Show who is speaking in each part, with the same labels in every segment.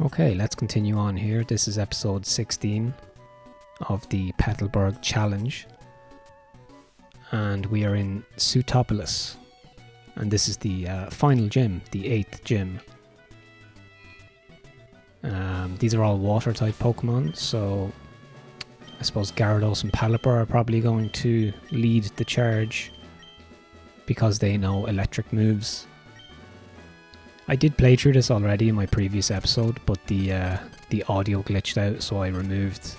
Speaker 1: Okay, let's continue on here. This is episode 16 of the Petalburg Challenge. And we are in Sutopolis. And this is the final gym, the 8th gym. These are all water type Pokemon, so I suppose Gyarados and Pelipper are probably going to lead the charge because they know electric moves. I did play through this already in my previous episode, but the audio glitched out, so I removed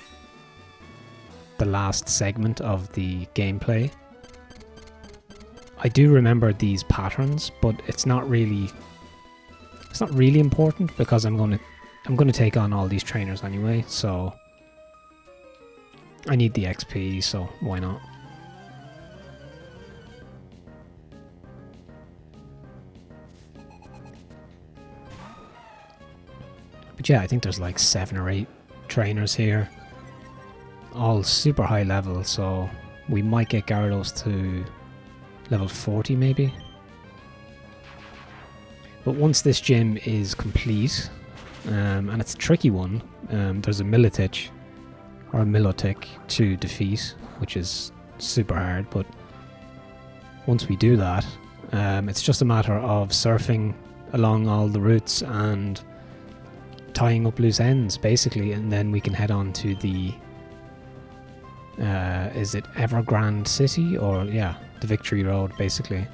Speaker 1: the last segment of the gameplay. I do remember these patterns, but it's not really important because I'm going to take on all these trainers anyway, so I need the XP, so why not? But yeah, I think there's like 7 or 8 trainers here, all super high level, so we might get Gyarados to level 40 maybe. But once this gym is complete, and it's a tricky one, there's a Milotic or a Milotic to defeat, which is super hard, but once we do that, it's just a matter of surfing along all the routes and tying up loose ends basically, and then we can head on to the is it Evergrande City, or yeah, the Victory Road basically.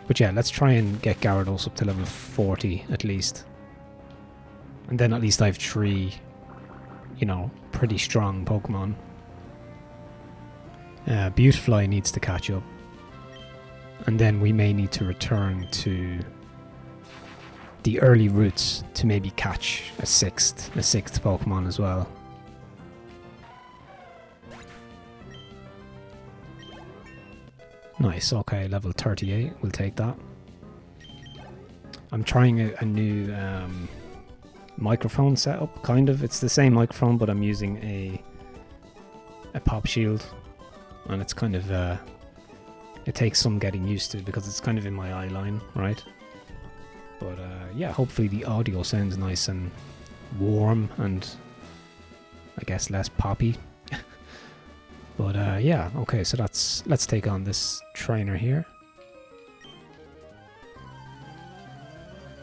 Speaker 1: But yeah, let's try and get Gyarados up to level 40 at least. And then at least I have 3, pretty strong Pokemon. Beautifly needs to catch up. And then we may need to return to the early routes to maybe catch a sixth Pokemon as well. Nice, okay, level 38, we'll take that. I'm trying a new microphone setup, kind of. It's the same microphone, but I'm using a pop shield, and it's kind of it takes some getting used to because it's kind of in my eye line, right? But yeah, hopefully the audio sounds nice and warm and I guess less poppy. But yeah, okay, so let's take on this trainer here.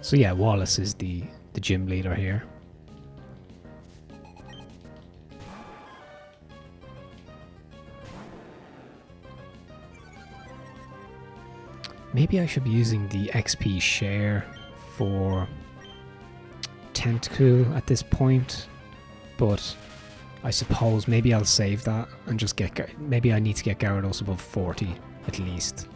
Speaker 1: So yeah, Wallace is the gym leader here. Maybe I should be using the XP share for Tentacool at this point, but I suppose maybe I'll save that and just maybe I need to get Gyarados above 40 at least.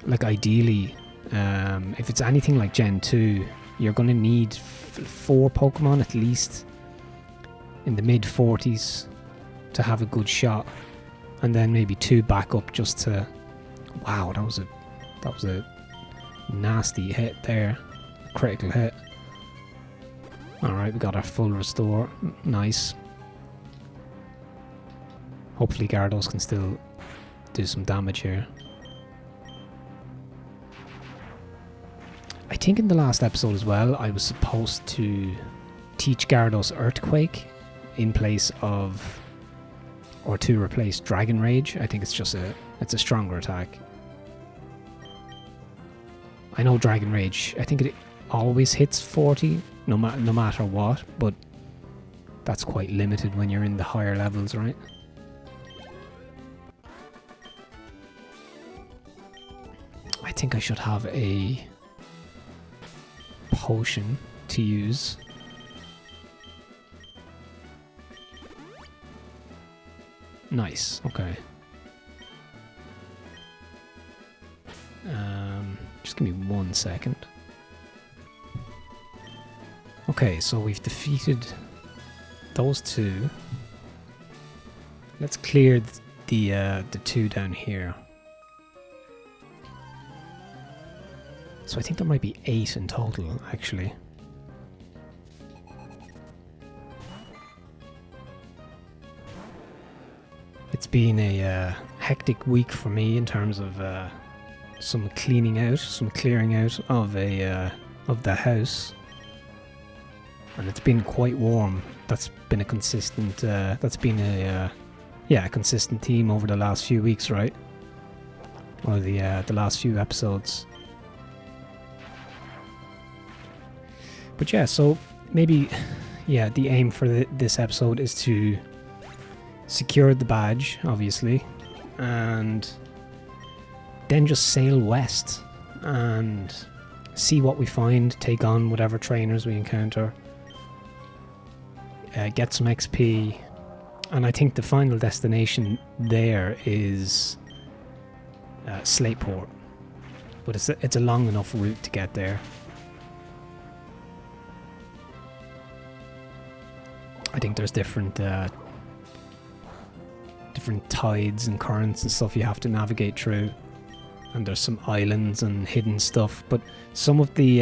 Speaker 1: Like ideally, if it's anything like Gen 2, you're going to need 4 Pokemon at least in the mid 40s to have a good shot, and then maybe 2 backup just to. Wow, that was a nasty hit there, critical hit. Alright, we got our full restore. Nice. Hopefully Gyarados can still do some damage here. I think in the last episode as well, I was supposed to teach Gyarados Earthquake in place of, or to replace Dragon Rage. I think it's a stronger attack. I know Dragon Rage, I think it always hits 40 no matter what, but that's quite limited when you're in the higher levels, right? I think I should have a potion to use. Nice, okay. Just give me 1 second. Okay, so we've defeated those 2. Let's clear the 2 down here. So I think there might be 8 in total, actually. It's been a hectic week for me in terms of some cleaning out, some clearing out of the house, and it's been quite warm. That's been a consistent. A consistent theme over the last few weeks, right? Or the last few episodes. But yeah, so maybe, yeah, the aim for this episode is to secure the badge, obviously, and then just sail west and see what we find, take on whatever trainers we encounter, get some XP, and I think the final destination there is Slateport, but it's a long enough route to get there. I think there's different tides and currents and stuff you have to navigate through, and there's some islands and hidden stuff, but some of the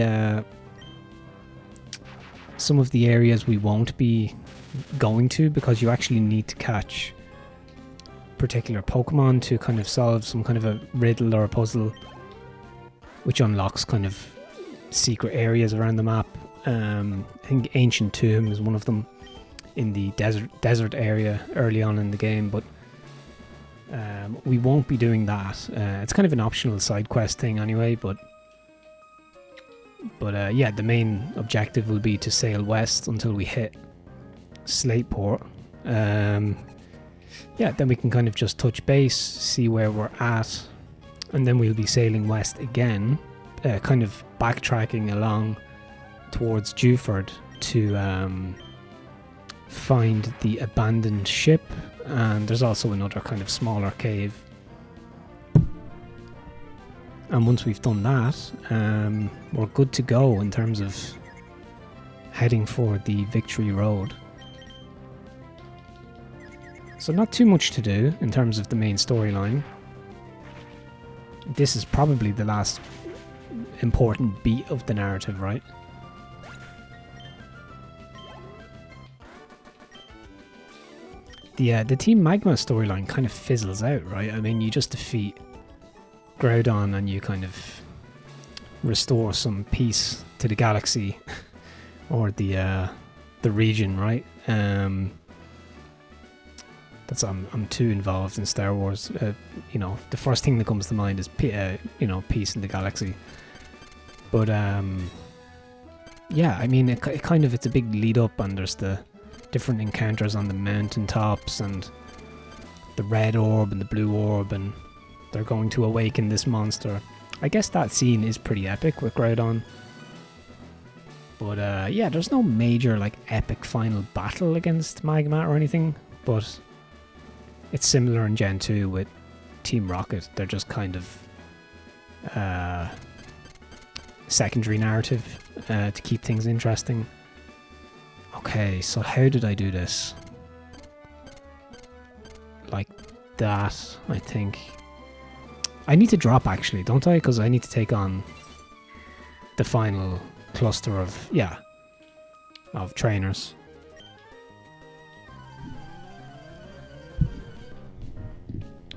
Speaker 1: areas we won't be going to, because you actually need to catch particular Pokemon to kind of solve some kind of a riddle or a puzzle, which unlocks kind of secret areas around the map. I think Ancient Tomb is one of them in the desert area early on in the game, but we won't be doing that. It's kind of an optional side quest thing anyway, but yeah, the main objective will be to sail west until we hit Slateport. Yeah, then we can kind of just touch base, see where we're at, and then we'll be sailing west again, kind of backtracking along towards Dewford to find the abandoned ship, and there's also another kind of smaller cave. And once we've done that, we're good to go in terms of heading for the Victory Road. So not too much to do in terms of the main storyline. This is probably the last important beat of the narrative, right? The Team Magma storyline kind of fizzles out, right? I mean, you just defeat Groudon and you kind of restore some peace to the galaxy or the region, right? I'm too involved in Star Wars. You know, the first thing that comes to mind is peace in the galaxy. But yeah, I mean, it's a big lead up, and there's the different encounters on the mountain tops, and the red orb and the blue orb, and they're going to awaken this monster. I guess that scene is pretty epic with Groudon. But yeah, there's no major like epic final battle against Magma or anything, but it's similar in Gen 2 with Team Rocket. They're just kind of secondary narrative to keep things interesting. Okay, so how did I do this? Like that, I think. I need to drop actually, don't I? Because I need to take on the final cluster of trainers.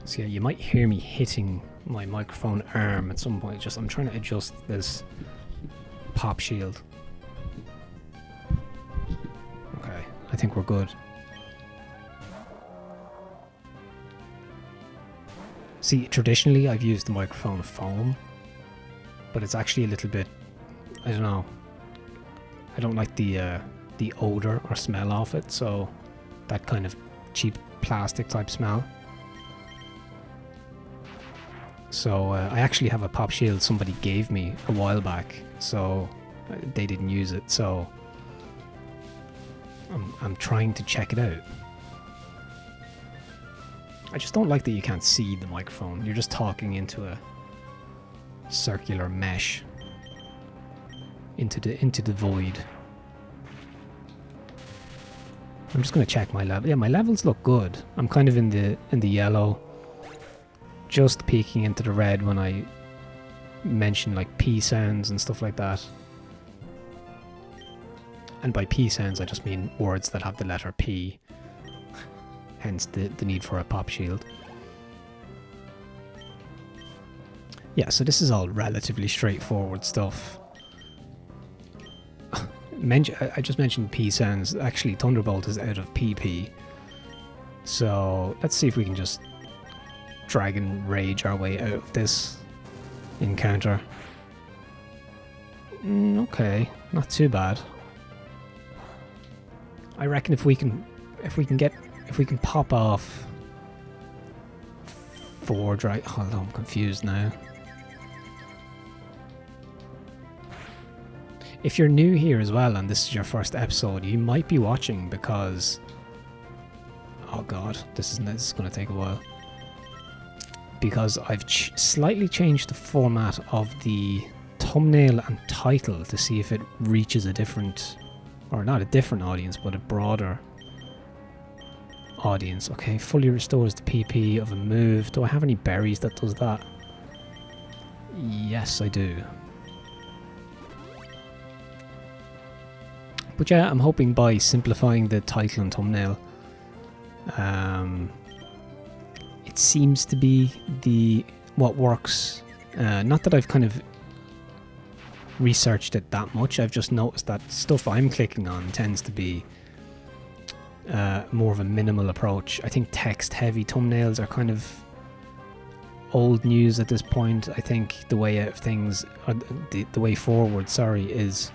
Speaker 1: So yeah, you might hear me hitting my microphone arm at some point. I'm trying to adjust this pop shield. Okay, I think we're good. See, traditionally I've used the microphone foam, but it's actually a little bit, I don't know, I don't like the odor or smell of it, so that kind of cheap plastic type smell. So I actually have a pop shield somebody gave me a while back, so they didn't use it, so I'm trying to check it out. I just don't like that you can't see the microphone. You're just talking into a circular mesh into the void. I'm just going to check my level. Yeah, my levels look good. I'm kind of in the yellow, just peeking into the red when I mention like P sounds and stuff like that. And by P sounds I just mean words that have the letter P, hence the need for a pop shield. Yeah, so this is all relatively straightforward stuff. I just mentioned P sounds. Actually, Thunderbolt is out of PP. So let's see if we can just Dragon Rage our way out of this encounter. Okay, not too bad. I reckon if we can pop off 4 drag. Hold on, I'm confused now. If you're new here as well and this is your first episode, you might be watching because, oh god, this is going to take a while. Because I've slightly changed the format of the thumbnail and title to see if it reaches a different, or not a different audience, but a broader audience. Okay, fully restores the PP of a move. Do I have any berries that does that? Yes, I do. But yeah, I'm hoping by simplifying the title and thumbnail, it seems to be what works. Not that I've kind of researched it that much, I've just noticed that stuff I'm clicking on tends to be more of a minimal approach. I think text-heavy thumbnails are kind of old news at this point. I think the way out of things, or the way forward, sorry, is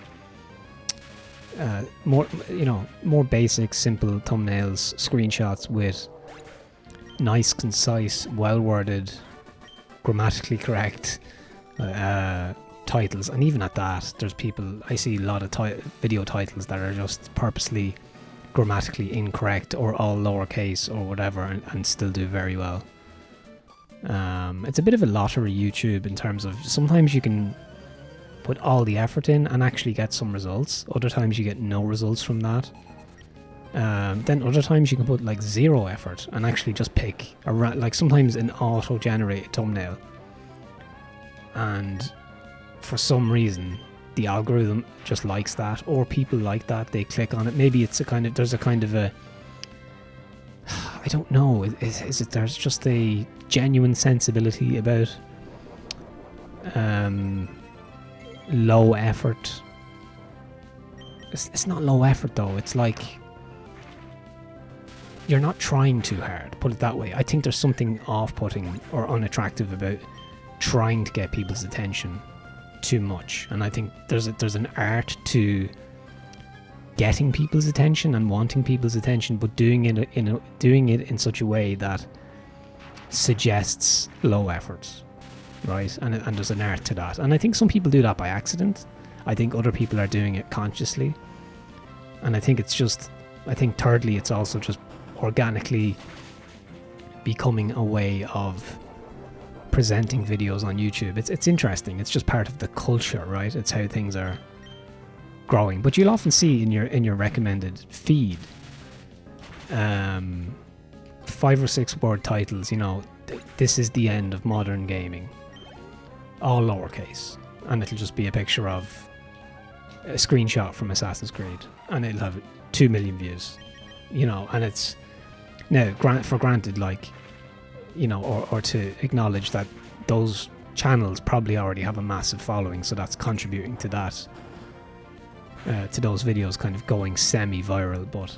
Speaker 1: more basic, simple thumbnails, screenshots with nice, concise, well-worded, grammatically correct titles. And even at that, there's people, I see a lot of video titles that are just purposely grammatically incorrect or all lowercase or whatever, and still do very well. It's a bit of a lottery, YouTube, in terms of sometimes you can put all the effort in and actually get some results. Other times you get no results from that. Then other times you can put like 0 effort and actually just pick like sometimes an auto-generated thumbnail, and for some reason the algorithm just likes that, or people like that, they click on it. Maybe it's there's a kind of a, I don't know, is it there's just a genuine sensibility about low effort. It's not low effort though, it's like you're not trying too hard, put it that way. I think there's something off-putting or unattractive about trying to get people's attention too much, and I think there's an art to getting people's attention and wanting people's attention, but doing it in such a way that suggests low effort, right? And there's an art to that, and I think some people do that by accident. I think other people are doing it consciously, and I think thirdly, it's also just organically becoming a way of presenting videos on YouTube. It's interesting. It's just part of the culture, right? It's how things are growing. But you'll often see in your recommended feed 5 or 6 word titles, this is the end of modern gaming, all lowercase, and it'll just be a picture of a screenshot from Assassin's Creed, and it'll have 2 million views, and it's now granted, like, or to acknowledge that those channels probably already have a massive following, so that's contributing to that, to those videos kind of going semi-viral. But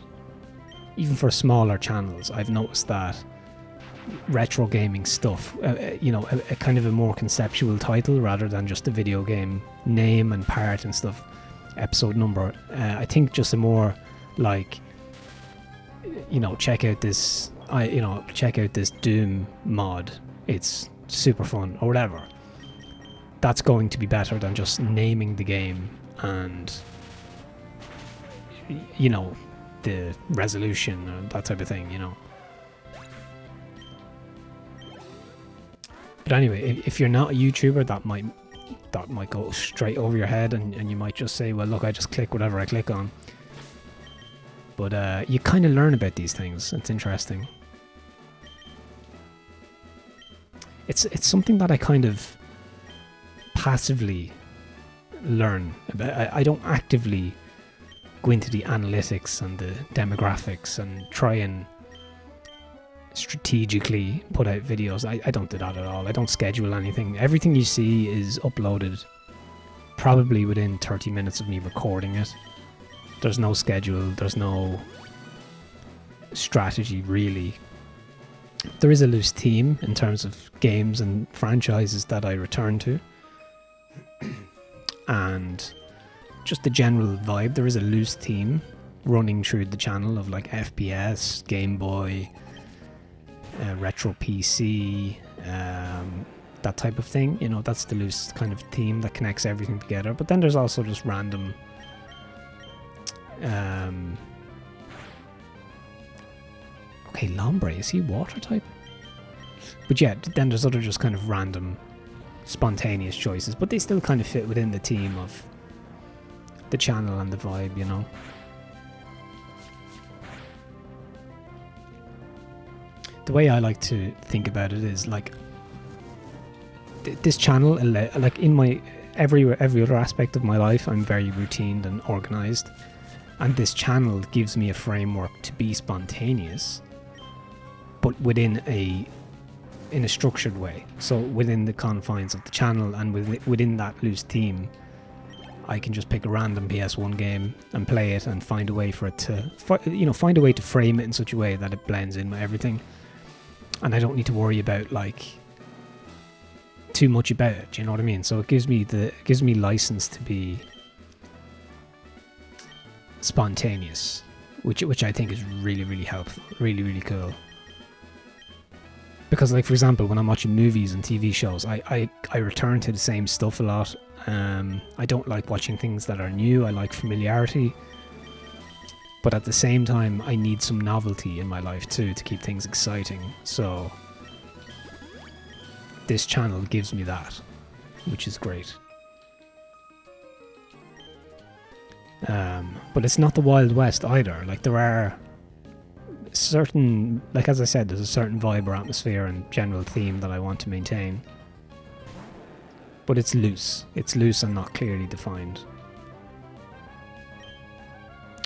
Speaker 1: even for smaller channels, I've noticed that retro gaming stuff, a kind of a more conceptual title rather than just a video game name and part and stuff, episode number, I think just a more like, check out this Doom mod, it's super fun, or whatever. That's going to be better than just naming the game and the resolution or that type of thing, But anyway, if you're not a YouTuber, that might go straight over your head, and you might just say, well, look, I just click whatever I click on. But you kind of learn about these things. It's interesting. It's something that I kind of passively learn about. I don't actively go into the analytics and the demographics and try and strategically put out videos. I don't do that at all. I don't schedule anything. Everything you see is uploaded probably within 30 minutes of me recording it. There's no schedule, there's no strategy really. There is a loose theme in terms of games and franchises that I return to. And just the general vibe, there is a loose theme running through the channel of like FPS, Game Boy, retro PC, that type of thing. You know, that's the loose kind of theme that connects everything together. But then there's also just random okay, Lombre, is he water type? But yeah, then there's other just kind of random spontaneous choices, but they still kind of fit within the theme of the channel and the vibe, you know. The way I like to think about it is like this channel, like in my every other aspect of my life, I'm very routine and organized, and this channel gives me a framework to be spontaneous, but within a structured way. So within the confines of the channel and within that loose theme, I can just pick a random PS1 game and play it and find a way for it to, find a way to frame it in such a way that it blends in with everything. And I don't need to worry about like too much about it. Do you know what I mean? So it gives me license to be spontaneous, which I think is really, really helpful, really, really cool. Because, like, for example, when I'm watching movies and TV shows, I return to the same stuff a lot. I don't like watching things that are new. I like familiarity. But at the same time, I need some novelty in my life too to keep things exciting. So this channel gives me that, which is great. But it's not the Wild West either. Like, there are certain, like as I said, there's a certain vibe or atmosphere and general theme that I want to maintain. But it's loose. It's loose and not clearly defined.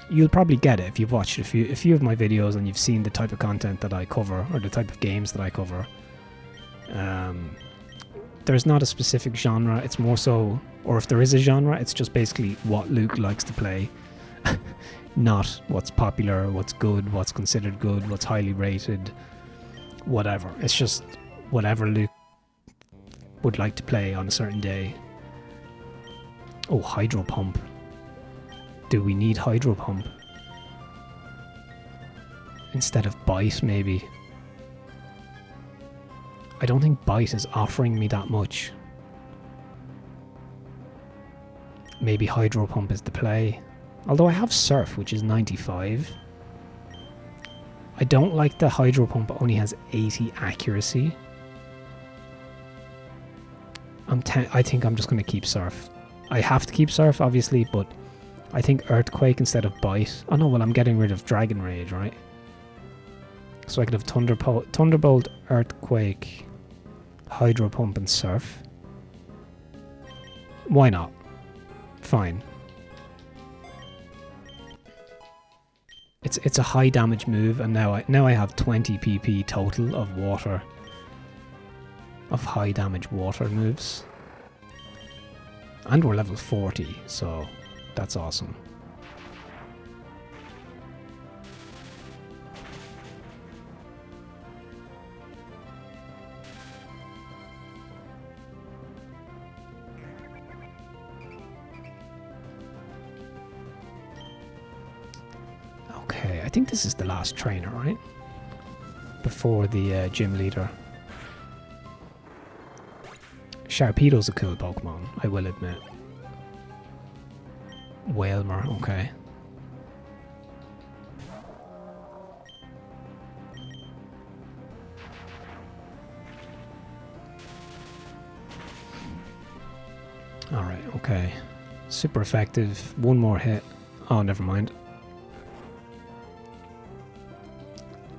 Speaker 1: You'll probably get it if you've watched a few of my videos and you've seen the type of content that I cover or the type of games that I cover. There's not a specific genre. It's more so, or if there is a genre, it's just basically what Luke likes to play. Not what's popular, what's good, what's considered good, what's highly rated, whatever. It's just whatever Luke would like to play on a certain day. Oh, Hydro Pump. Do we need Hydro Pump? Instead of Bite, maybe. I don't think Bite is offering me that much. Maybe Hydro Pump is the play. Although I have Surf, which is 95. I don't like the Hydro Pump only has 80 accuracy. I think I'm just going to keep Surf. I have to keep Surf, obviously, but I think Earthquake instead of Bite. Oh no, well, I'm getting rid of Dragon Rage, right? So I could have Thunderbolt, Earthquake, Hydro Pump, and Surf. Why not? Fine. It's a high damage move, and now I have 20 PP total of water, of high damage water moves, and we're level 40, so that's awesome. Okay, I think this is the last trainer, right? Before the gym leader. Sharpedo's a cool Pokemon, I will admit. Wailmer, okay. Alright, okay. Super effective. One more hit. Oh, never mind.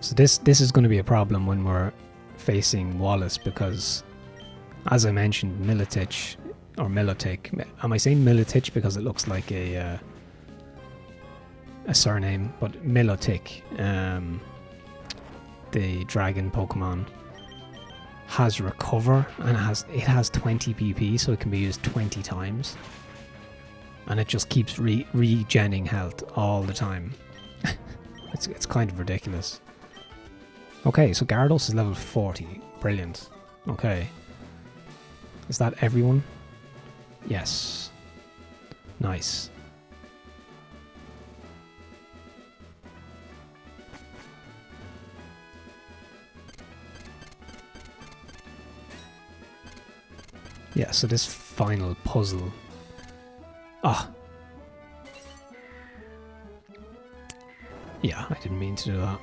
Speaker 1: So this is going to be a problem when we're facing Wallace, because, as I mentioned, Milotic, or Milotic. Am I saying Milotic because it looks like a surname? But Milotic. the dragon Pokemon, has recover, and it has 20 PP, so it can be used 20 times. And it just keeps regenning health all the time. It's kind of ridiculous. Okay, so Gyarados is level 40. Brilliant. Okay. Is that everyone? Yes. Nice. Yeah, so this final puzzle. Ah. Yeah, I didn't mean to do that.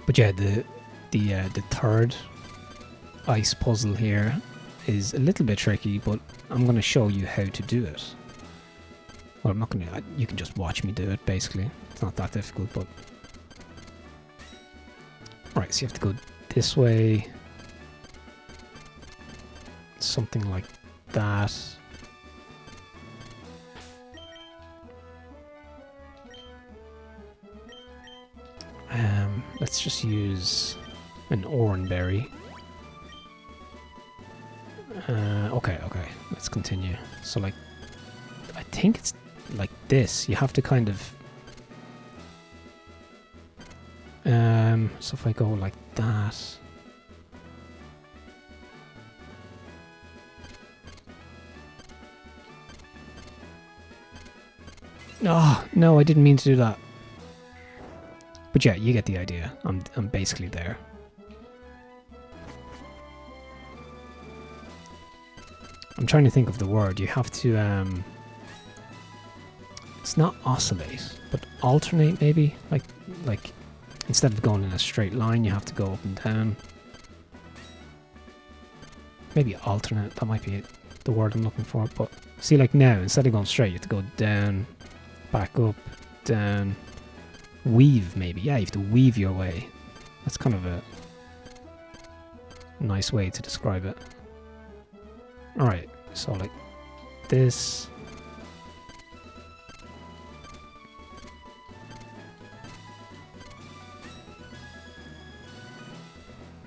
Speaker 1: But yeah, the third ice puzzle here is a little bit tricky, but I'm going to show you how to do it. Well, I'm not going to. You can just watch me do it. Basically, it's not that difficult. But right, so you have to go this way, something like that. Let's just use an Oranberry. Okay, let's continue. So like, I think it's like this. You have to kind of... so if I go like that... Oh, no, I didn't mean to do that. But yeah, you get the idea. I'm basically there. I'm trying to think of the word. You have to it's not oscillate, but alternate maybe. Like instead of going in a straight line, you have to go up and down. Maybe alternate, that might be it, the word I'm looking for. But see, like now, instead of going straight, you have to go down, back up, down. Weave, maybe. Yeah, you have to weave your way. That's kind of a nice way to describe it. Alright, so like this.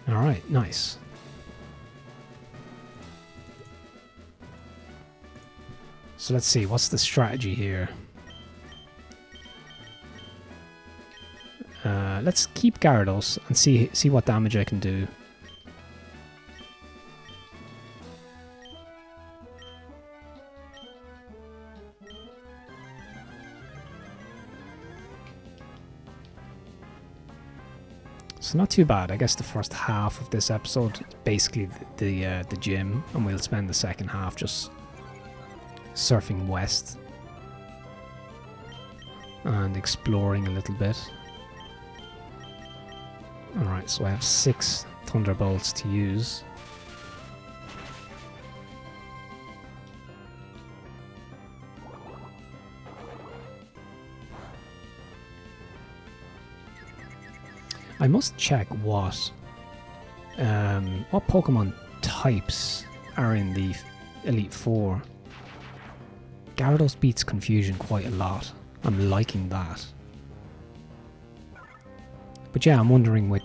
Speaker 1: Alright, nice. So let's see, what's the strategy here? Let's keep Gyarados and see what damage I can do. So not too bad. I guess the first half of this episode is basically the gym, and we'll spend the second half just surfing west and exploring a little bit. Alright, so I have 6 Thunderbolts to use. I must check what Pokemon types are in the Elite Four. Gyarados beats Confusion quite a lot. I'm liking that. But yeah, I'm wondering what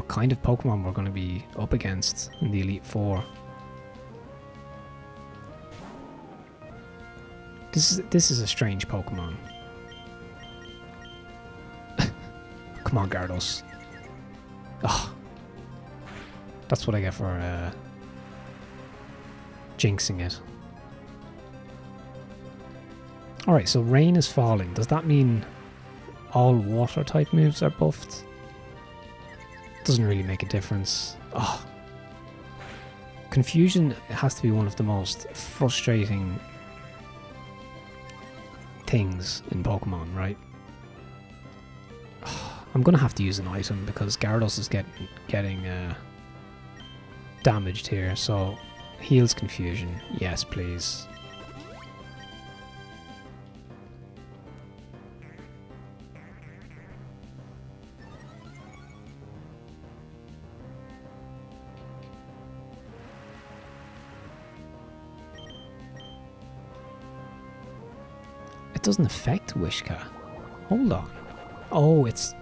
Speaker 1: kind of Pokemon we're going to be up against in the Elite Four. This is a strange Pokemon. Come on, Gyarados. Oh, that's what I get for jinxing it. Alright, so rain is falling. Does that mean all water type moves are buffed? Doesn't really make a difference. Oh. Confusion has to be one of the most frustrating things in Pokemon, right? I'm gonna have to use an item because Gyarados is getting damaged here, so heals Confusion. Yes, please. It doesn't affect Wishka. Hold on. Oh, it's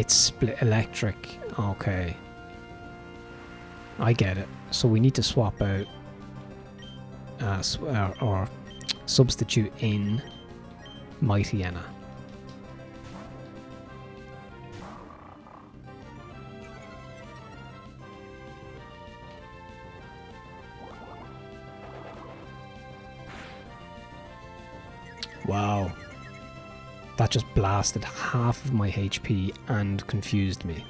Speaker 1: split electric. Okay. I get it. So we need to swap out or substitute in Poochyena. Wow. That just blasted half of my HP and confused me.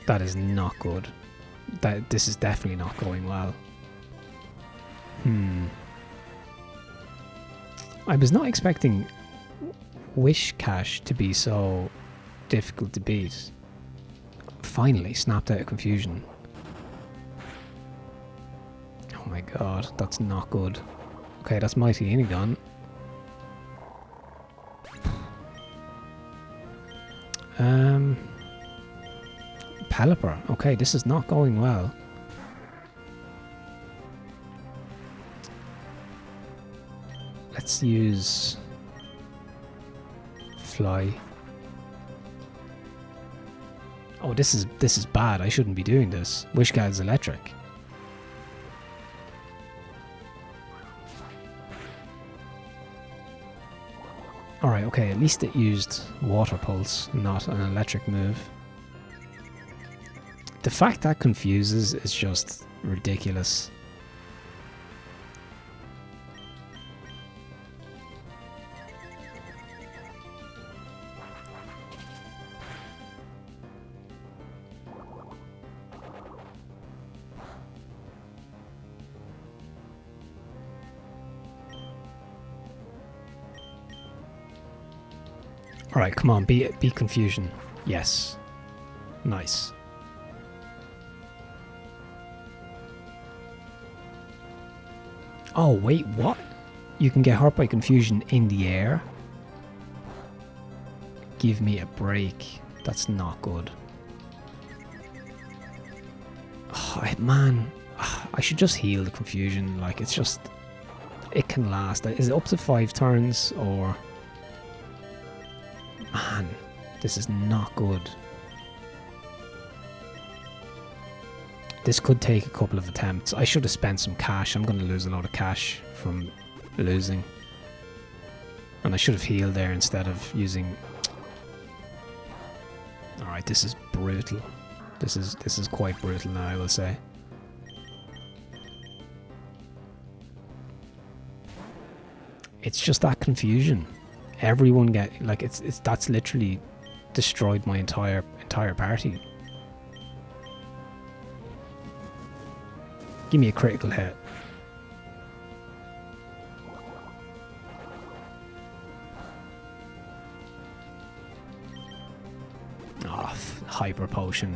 Speaker 1: That is not good. This is definitely not going well. I was not expecting Wish Cache to be so difficult to beat. Finally snapped out of confusion. Oh my god, that's not good. Okay, that's Poochyena gone. Petalburg. Okay, this is not going well. Let's use fly. Oh, this is bad. I shouldn't be doing this. Wishguard's electric. Alright, okay, at least it used water pulse, not an electric move. The fact that confuses is just ridiculous. Alright, come on, be confusion. Yes. Nice. Oh, wait, what? You can get hurt by confusion in the air? Give me a break. That's not good. Oh, man, I should just heal the confusion. Like, it's just... It can last. Is it up to 5 turns, or... Man, this is not good. This could take a couple of attempts. I should have spent some cash. I'm going to lose a lot of cash from losing. And I should have healed there instead of using... Alright, this is brutal. This is quite brutal now, I will say. It's just that confusion. Everyone get like that's literally destroyed my entire party. Give me a critical hit. Oh, hyper potion.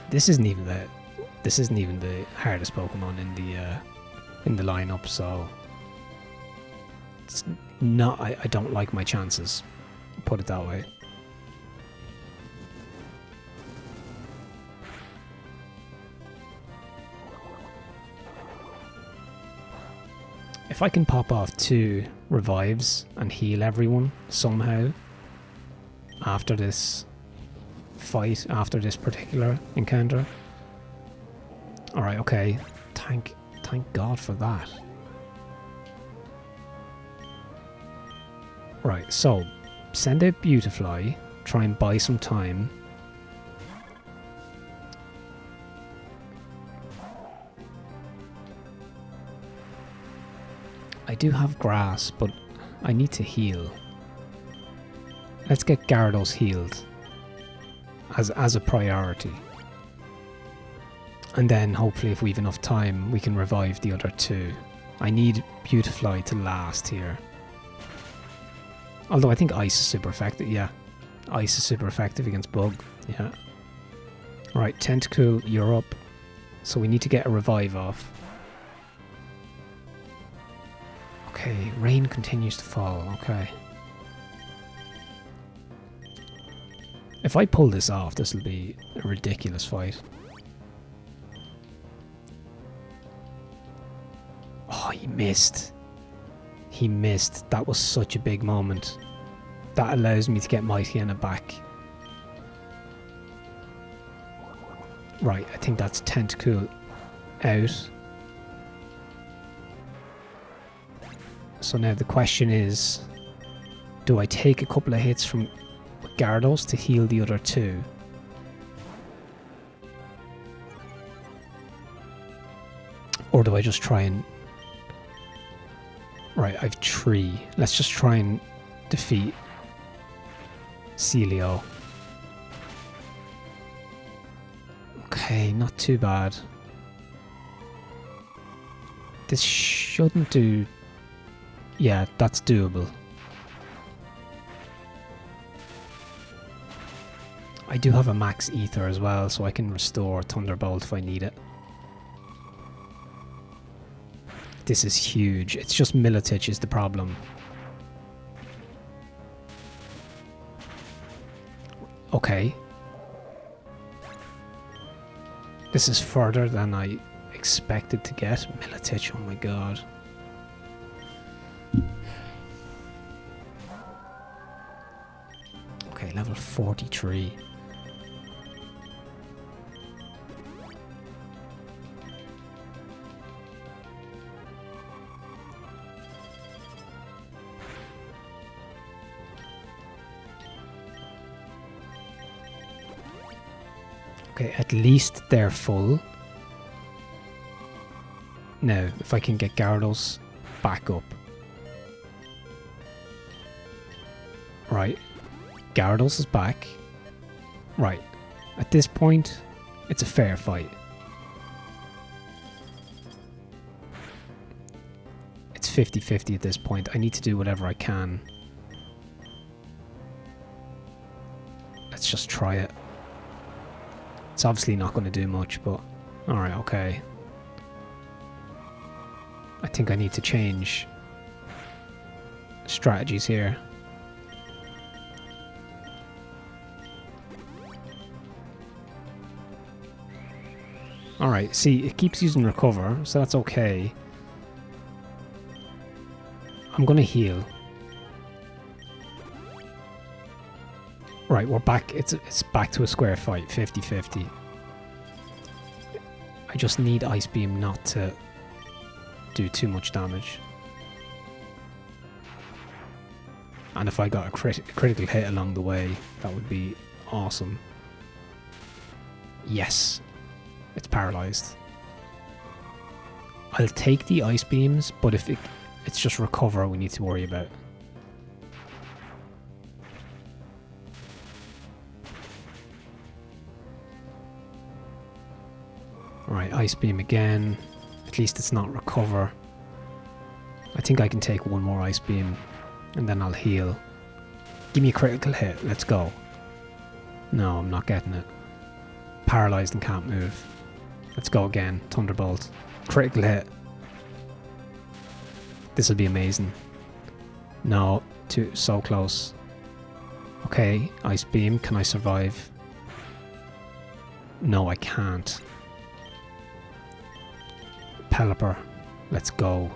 Speaker 1: This isn't even the hardest Pokemon in the lineup, so it's not. I don't like my chances. Put it that way. If I can pop off 2 revives and heal everyone somehow after this fight, after this particular encounter. Alright, okay. Thank God for that. Right, so send out Beautifly, try and buy some time. I do have grass, but I need to heal. Let's get Gyarados healed as a priority. And then hopefully if we've enough time we can revive the other 2. I need Beautifly to last here. Although I think Ice is super effective, yeah. Ice is super effective against Bug, yeah. Right, Tentacool, you're up. So we need to get a revive off. Okay, rain continues to fall, okay. If I pull this off, this will be a ridiculous fight. Oh, he missed. He missed. That was such a big moment. That allows me to get Poochyena back. Right, I think that's Tentacool out. So now the question is, do I take a couple of hits from Gyarados to heal the other two? Or do I just try and... Right, I've 3. Let's just try and defeat Celio. Okay, not too bad. This shouldn't do... Yeah, that's doable. I do have a max ether as well, so I can restore Thunderbolt if I need it. This is huge. It's just Milotic is the problem. Okay. This is further than I expected to get. Milotic, oh my god. Okay, level 43. Okay, at least they're full. Now, if I can get Gyarados back up. Right. Gyarados is back. Right. At this point, it's a fair fight. It's 50-50 at this point. I need to do whatever I can. Let's just try it. It's obviously not going to do much, but... Alright, okay. I think I need to change strategies here. Alright, see, it keeps using recover, so that's okay. I'm going to heal. Right, we're back. It's back to a square fight, 50-50. I just need Ice Beam not to do too much damage. And if I got a critical hit along the way, that would be awesome. Yes, it's paralyzed. I'll take the Ice Beams, but if it's just recover we need to worry about. Alright, Ice Beam again. At least it's not recover. I think I can take one more Ice Beam and then I'll heal. Give me a critical hit, let's go. No, I'm not getting it. Paralyzed and can't move. Let's go again, Thunderbolt. Critical hit. This will be amazing. No, so close. Okay, Ice Beam, can I survive? No, I can't. Pelipper, let's go.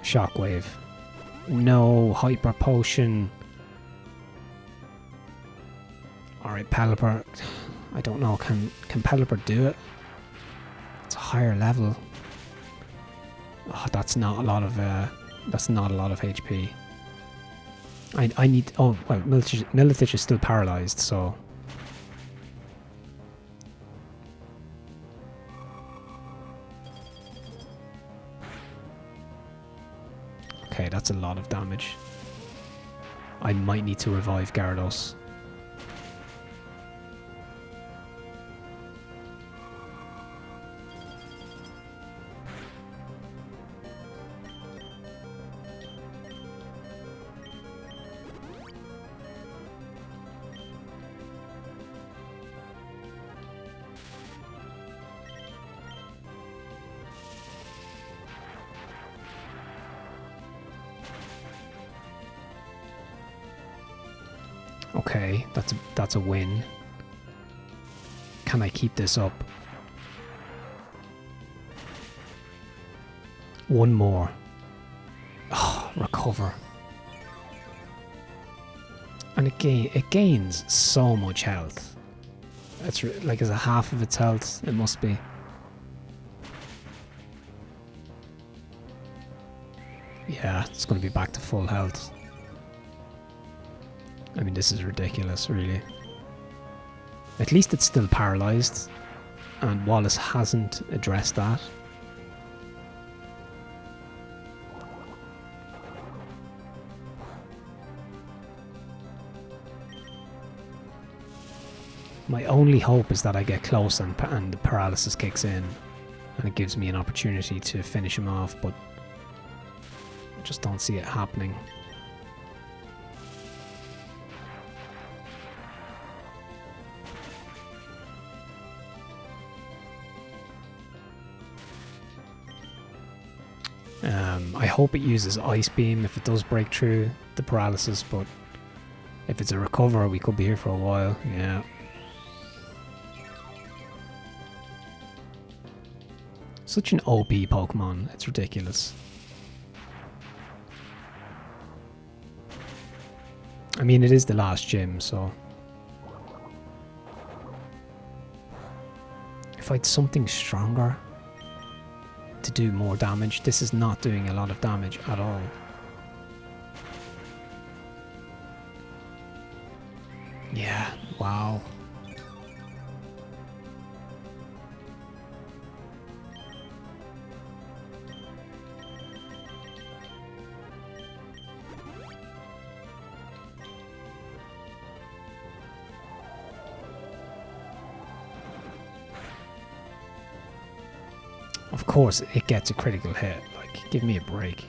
Speaker 1: Shockwave. No, Hyper Potion. Alright, Pelipper. I don't know, can Pelipper do it? It's a higher level. Oh, that's not a lot of HP. I need... Oh, well, Milotic is still paralyzed, so... Okay, that's a lot of damage. I might need to revive Gyarados. Okay, that's a win. Can I keep this up? One more. Oh, recover. And it gains so much health. It's like as a half of its health, it must be. Yeah, it's going to be back to full health. I mean, this is ridiculous, really. At least it's still paralyzed, and Wallace hasn't addressed that. My only hope is that I get close and the paralysis kicks in, and it gives me an opportunity to finish him off, but I just don't see it happening. I hope it uses Ice Beam if it does break through the paralysis, but if it's a recover, we could be here for a while. Yeah. Such an OP Pokemon, it's ridiculous. I mean, it is the last gym, so... if I had something stronger to do more damage, this is not doing a lot of damage at all. Yeah, wow. Of course, it gets a critical hit. Like, give me a break.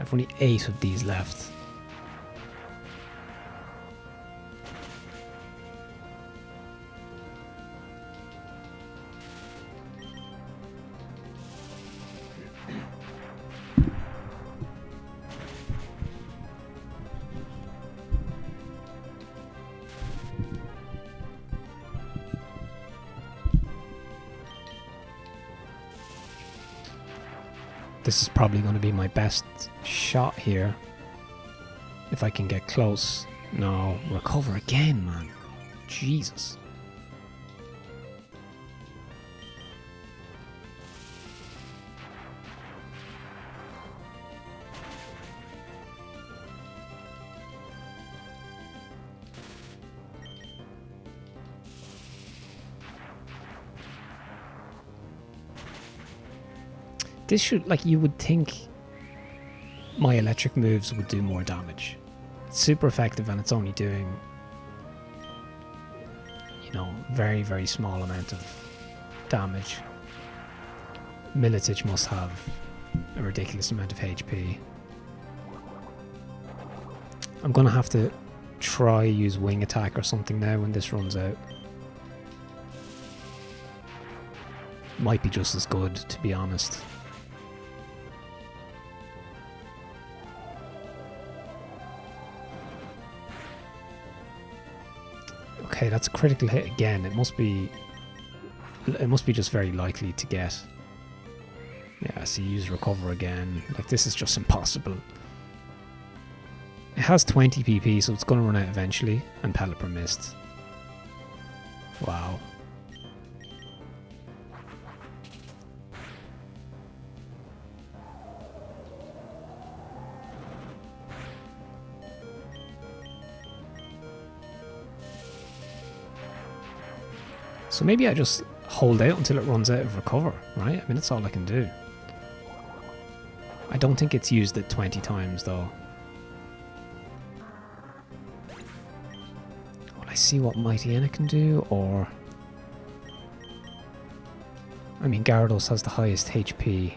Speaker 1: I've only 8 of these left. This is probably going to be my best shot here. If I can get close. No, recover again, man. Jesus. This should, like, you would think my electric moves would do more damage. It's super effective and it's only doing, you know, very, very small amount of damage. Militich must have a ridiculous amount of HP. I'm gonna have to try use wing attack or something now when this runs out. Might be just as good, to be honest. Okay, that's a critical hit again. It must be just very likely to get. Yeah, so you use recover again. Like, this is just impossible. It has 20 PP, so it's going to run out eventually. And Pelipper missed. Wow. So maybe I just hold out until it runs out of recover, right? I mean, that's all I can do. I don't think it's used it 20 times, though. Will I see what Poochyena can do, or... I mean, Gyarados has the highest HP.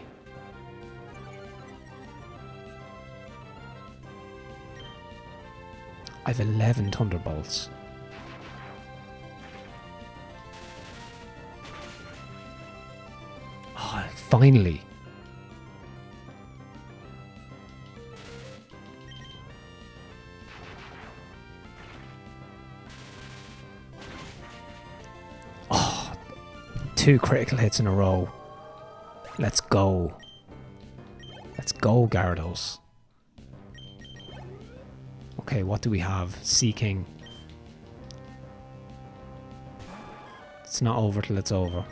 Speaker 1: I've 11 Thunderbolts. Oh, finally! Oh, 2 critical hits in a row. Let's go. Let's go, Gyarados. Okay, what do we have? Seeking. It's not over till it's over.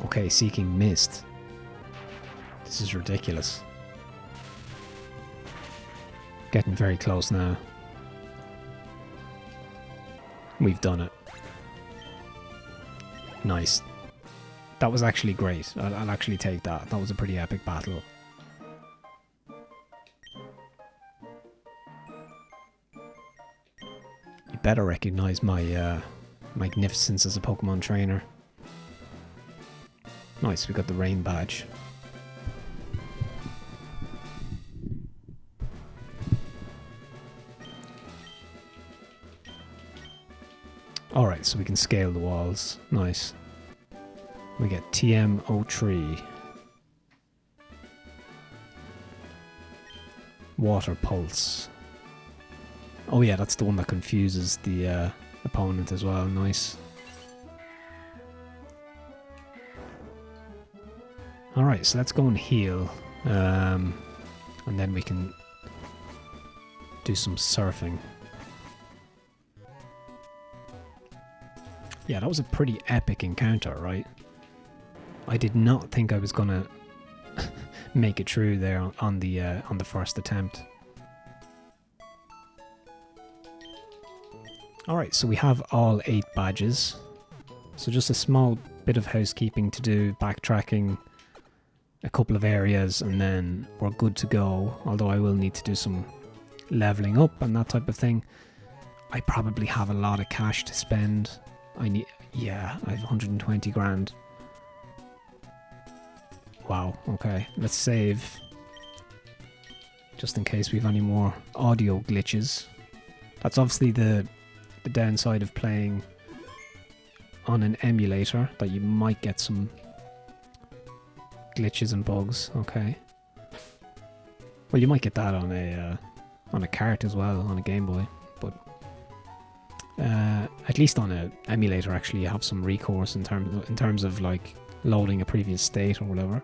Speaker 1: Okay, Seeking missed. This is ridiculous. Getting very close now. We've done it. Nice. That was actually great. I'll actually take that. That was a pretty epic battle. You better recognize my magnificence as a Pokemon trainer. Nice, we got the rain badge. Alright, so we can scale the walls. Nice. We get TM03. Water Pulse. Oh yeah, that's the one that confuses the opponent as well. Nice. Alright, so let's go and heal. And then we can do some surfing. Yeah, that was a pretty epic encounter, right? I did not think I was gonna make it through there on the first attempt. Alright, so we have all 8 badges. So just a small bit of housekeeping to do, backtracking a couple of areas, and then we're good to go. Although I will need to do some leveling up and that type of thing. I probably have a lot of cash to spend. Yeah, I have 120 grand. Wow, okay, let's save. Just in case we have any more audio glitches. That's obviously the downside of playing on an emulator, that you might get some glitches and bugs. Okay. Well, you might get that on a cart as well, on a Game Boy, but at least on an emulator, actually, you have some recourse in terms of like loading a previous state or whatever.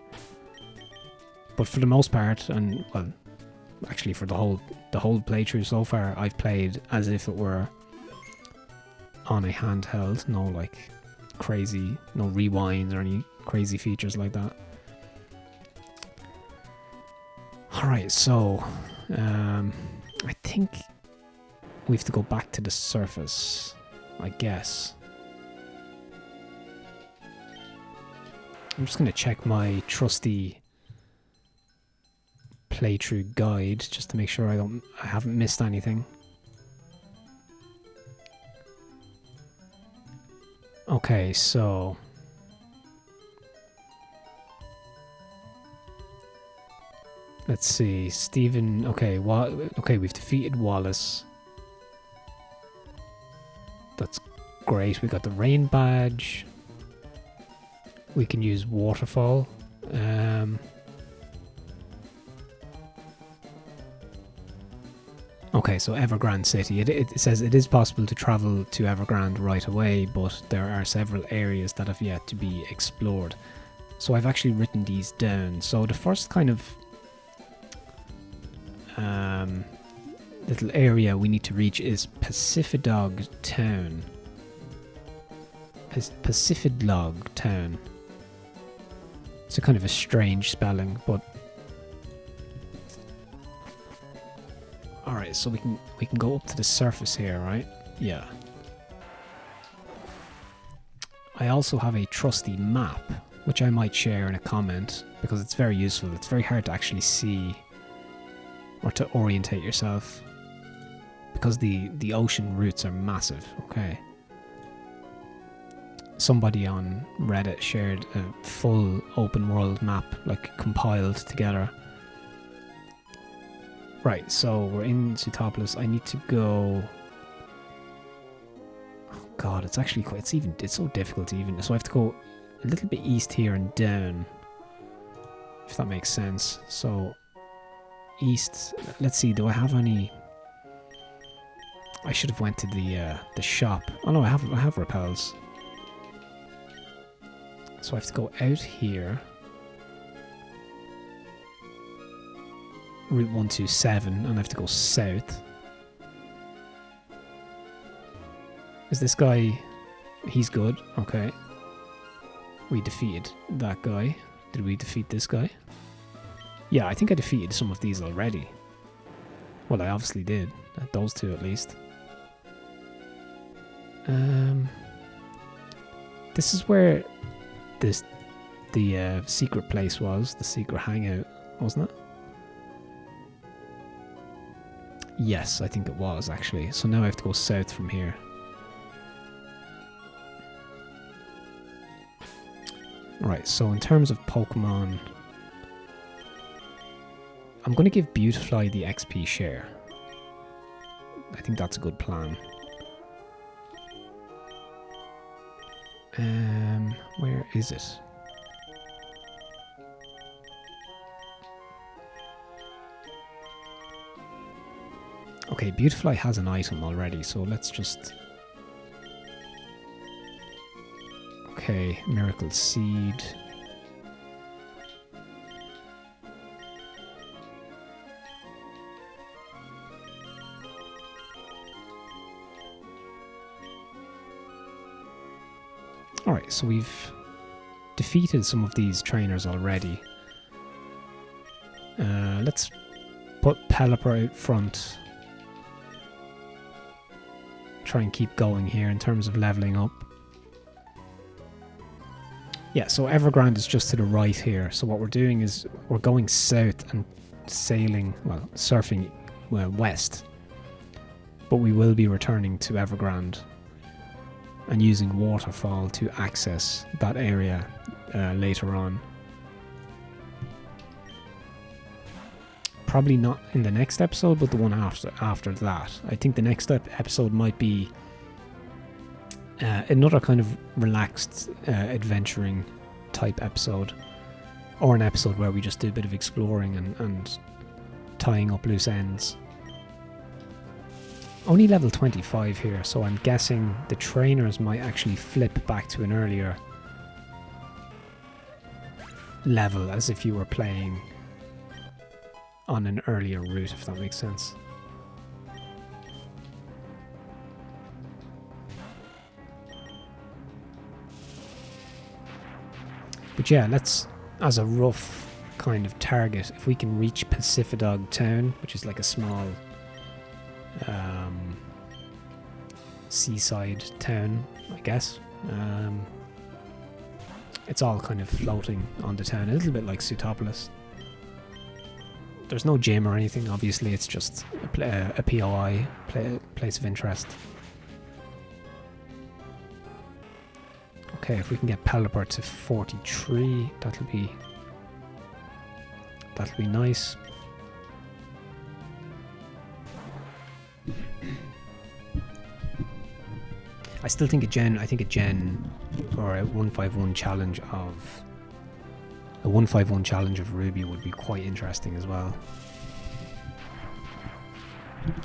Speaker 1: But for the most part, and well, actually for the whole playthrough so far, I've played as if it were on a handheld. No like crazy, no rewinds or any crazy features like that. Alright, so I think we have to go back to the surface, I guess. I'm just going to check my trusty playthrough guide just to make sure I haven't missed anything. Okay, so let's see, Stephen. Okay, okay, we've defeated Wallace. That's great. We got the rain badge. We can use waterfall. Okay, so Evergrande City. It says it is possible to travel to Evergrande right away, but there are several areas that have yet to be explored. So I've actually written these down. So the first kind of little area we need to reach is Petalburg Town. Petalburg Town. It's a kind of a strange spelling, but Alright, so we can go up to the surface here, right? Yeah. I also have a trusty map, which I might share in a comment, because it's very useful. It's very hard to actually see or to orientate yourself, because the ocean routes are massive. Okay. Somebody on Reddit shared a full open world map, like compiled together. Right, so we're in Sootopolis. I need to go... Oh god, it's actually quite... It's so difficult to even... So I have to go a little bit east here and down, if that makes sense. So, east... Let's see, do I have any... I should have went to the shop. Oh no, I have repels. So I have to go out here. Route 127, and I have to go south. Is this guy... He's good, okay. We defeated that guy. Did we defeat this guy? Yeah, I think I defeated some of these already. Well, I obviously did. Those two at least. This is where the secret place was, the secret hangout, wasn't it? Yes, I think it was actually. So now I have to go south from here. Right, so in terms of Pokemon, I'm going to give Beautifly the XP share. I think that's a good plan. Where is it? Okay, Beautifly has an item already, so let's just... Okay, Miracle Seed. Alright, so we've defeated some of these trainers already. Let's put Pelipper out front. Try and keep going here in terms of leveling up. Yeah, so Evergrande is just to the right here. So what we're doing is we're going south and sailing, well, surfing west. But we will be returning to Evergrande and using Waterfall to access that area later on. Probably not in the next episode, but the one after that. I think the next episode might be another kind of relaxed adventuring type episode, or an episode where we just do a bit of exploring and tying up loose ends. Only level 25 here, so I'm guessing the trainers might actually flip back to an earlier level, as if you were playing on an earlier route, if that makes sense. But yeah, let's, as a rough kind of target, if we can reach Pacificdog Town, which is like a small seaside town, I guess. It's all kind of floating on the town, a little bit like Sootopolis. There's no gym or anything, obviously, it's just a POI, place of interest. Okay, if we can get Pelipper to 43, that'll be nice. I still think a gen or a 151 challenge of Ruby would be quite interesting as well.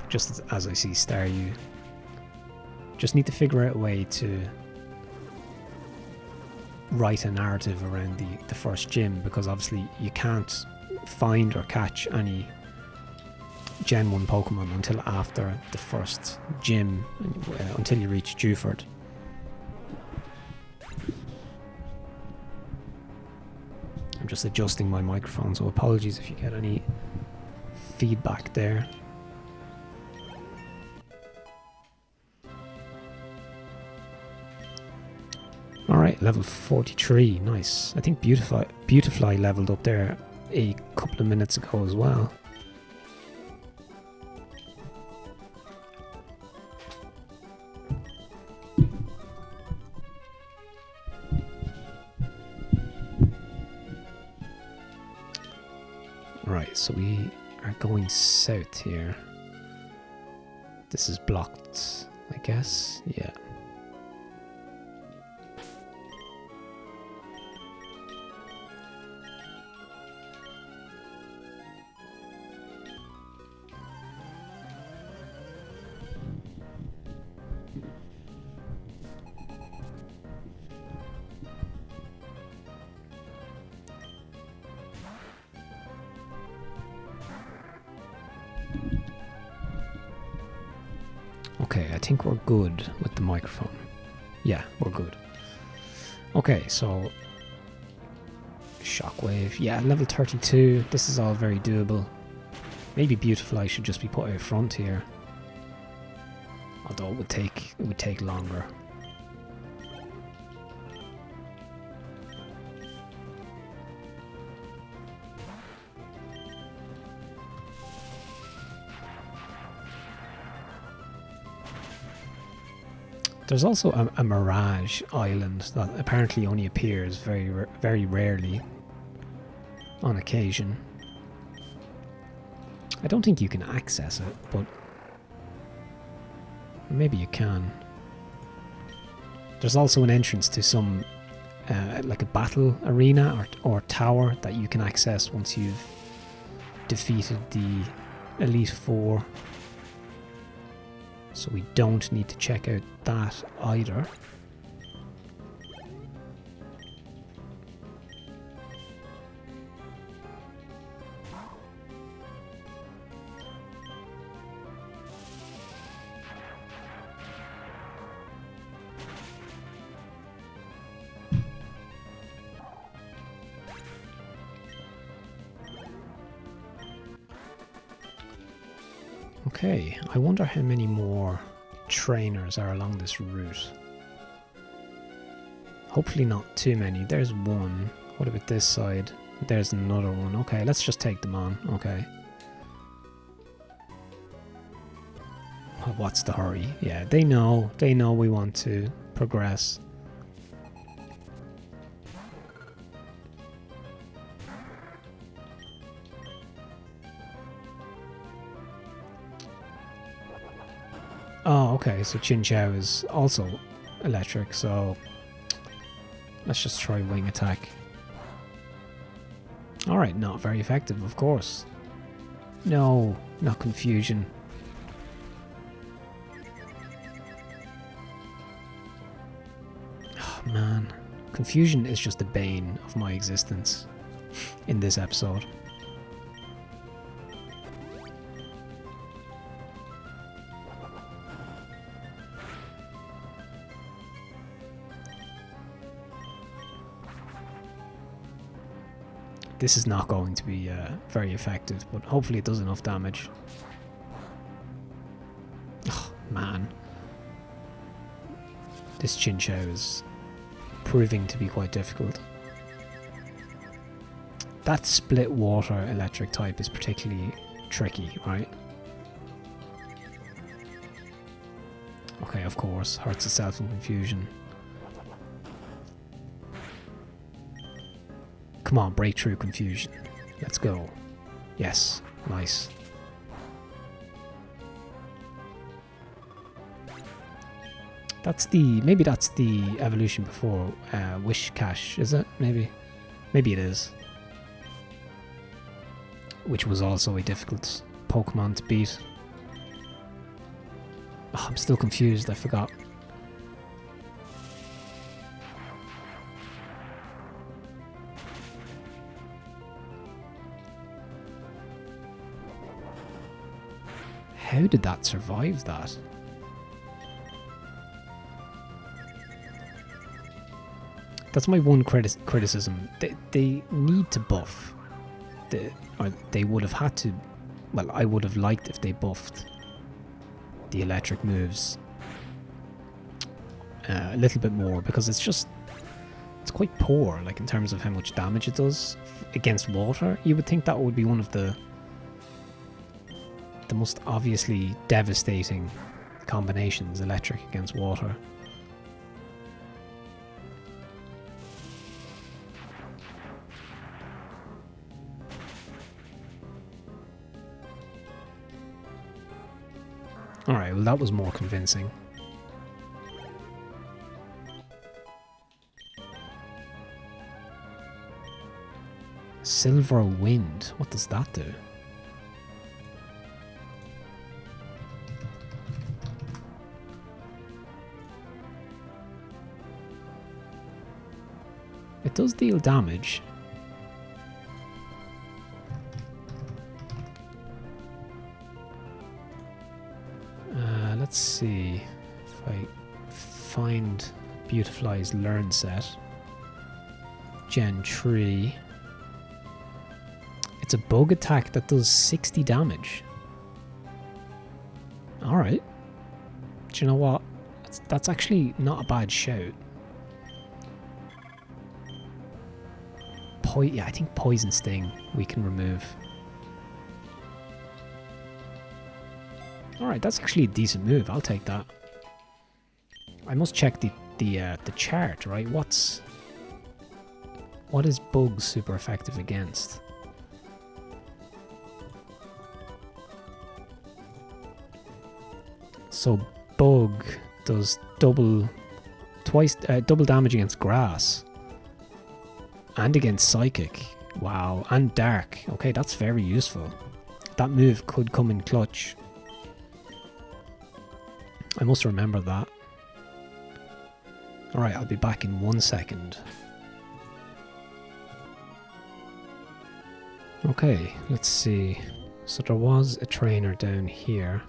Speaker 1: Just as I see Staryu. Just need to figure out a way to write a narrative around the first gym, because obviously you can't find or catch any Gen 1 Pokemon until after the first gym, until you reach Dewford. I'm just adjusting my microphone, so apologies if you get any feedback there. Alright, level 43. Nice. I think Beautifly leveled up there a couple of minutes ago as well. Right, so we are going south here. This is blocked, I guess. Yeah. Okay, I think we're good with the microphone. Yeah, we're good. Okay, so Shockwave. Yeah, level 32. This is all very doable. Maybe Beautifly should just be put out front here. Although it would take longer. There's also a Mirage Island that apparently only appears very rarely, on occasion. I don't think you can access it, but maybe you can. There's also an entrance to some, like a battle arena or tower that you can access once you've defeated the Elite Four. So we don't need to check out that either. Okay, I wonder how many more trainers are along this route. Hopefully not too many. There's one. What about this side? There's another one. Okay, let's just take them on. Okay. What's the hurry? Yeah, they know we want to progress. Oh, okay, so Chin Chow is also electric, so let's just try wing attack. Alright, not very effective, of course. No, not confusion. Oh, man. Confusion is just the bane of my existence in this episode. This is not going to be very effective, but hopefully it does enough damage. Oh, man. This Chin Chow is proving to be quite difficult. That split water electric type is particularly tricky, right? Okay, of course, hurts itself in confusion. Come on, break through confusion. Let's go. Yes, nice. Maybe that's the evolution before Wish Cash, is it? Maybe it is. Which was also a difficult Pokemon to beat. Oh, I'm still confused, I forgot. How did that survive that? That's my one criticism. They need to buff. Or they would have had to. Well, I would have liked if they buffed the electric moves. a little bit more, because it's quite poor, like in terms of how much damage it does against water. You would think that would be one of the most obviously devastating combinations, electric against water. Alright, well that was more convincing. Silver Wind, what does that do? It does deal damage. Let's see if I find Beautifly's Learn set. Gen 3. It's a bug attack that does 60 damage. Alright. Do you know what? That's actually not a bad shout. Yeah, I think Poison Sting we can remove. Alright, that's actually a decent move. I'll take that. I must check the chart, right? What is Bug super effective against? So Bug does double damage against grass. And against Psychic. Wow. And Dark. Okay, that's very useful. That move could come in clutch. I must remember that. Alright, I'll be back in 1 second. Okay, let's see. So there was a trainer down here.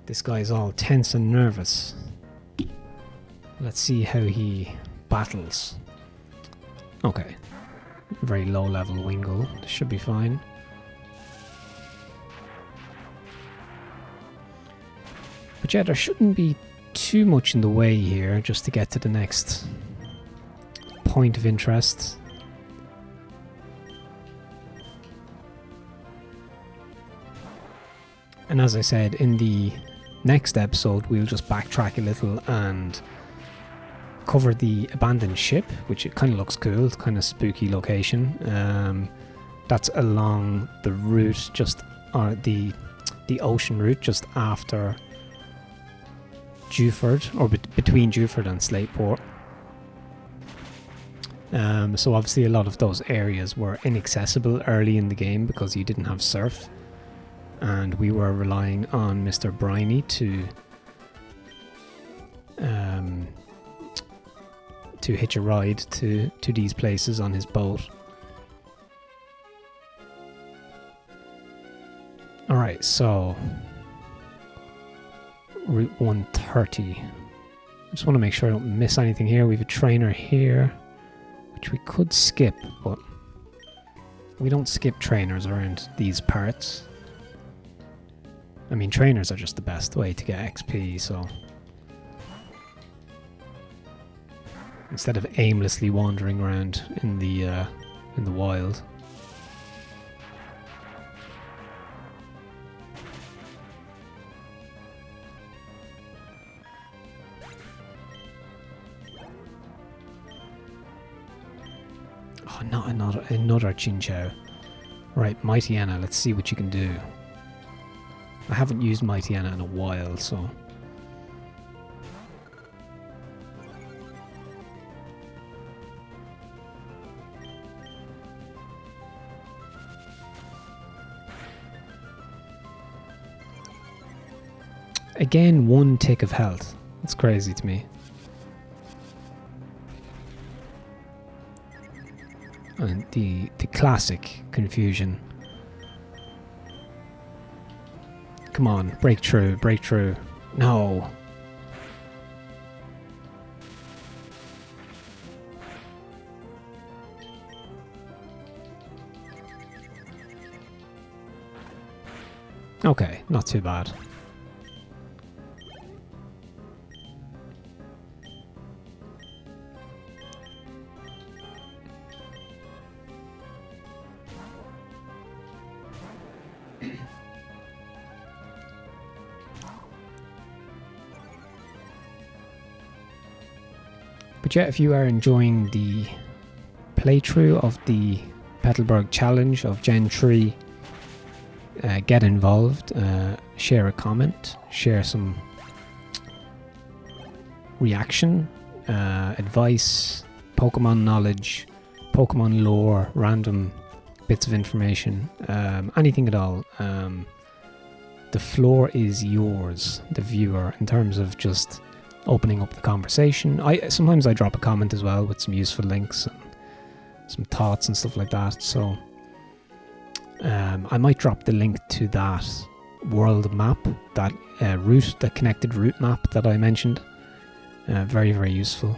Speaker 1: This guy's all tense and nervous. Let's see how he battles. Okay. Very low level Wingull. This should be fine. But yeah, there shouldn't be too much in the way here just to get to the next point of interest. And as I said, in the next episode we'll just backtrack a little and cover the abandoned ship, which it kind of looks cool. It's kind of spooky location. That's along the route, the ocean route, just after Dewford, or between Dewford and Slateport. So obviously a lot of those areas were inaccessible early in the game because you didn't have surf, and we were relying on Mr. Briny to hitch a ride to these places on his boat. Alright, so Route 130. I just want to make sure I don't miss anything here. We have a trainer here, which we could skip, but we don't skip trainers around these parts. I mean, trainers are just the best way to get XP, so instead of aimlessly wandering around in the wild. Oh, not another Chinchou. Right, Poochyena, let's see what you can do. I haven't used Poochyena in a while, so again, 1 tick of health. That's crazy to me. And the classic confusion. Come on, break through, break through. No. Okay, not too bad. But yeah, if you are enjoying the playthrough of the Petalburg Challenge of Gen 3, get involved, share a comment, share some reaction, advice, Pokemon knowledge, Pokemon lore, random bits of information, anything at all. The floor is yours, the viewer, in terms of just opening up the conversation. Sometimes I drop a comment as well with some useful links and some thoughts and stuff like that. So I might drop the link to that world map, that route, the connected route map that I mentioned. Very, very useful.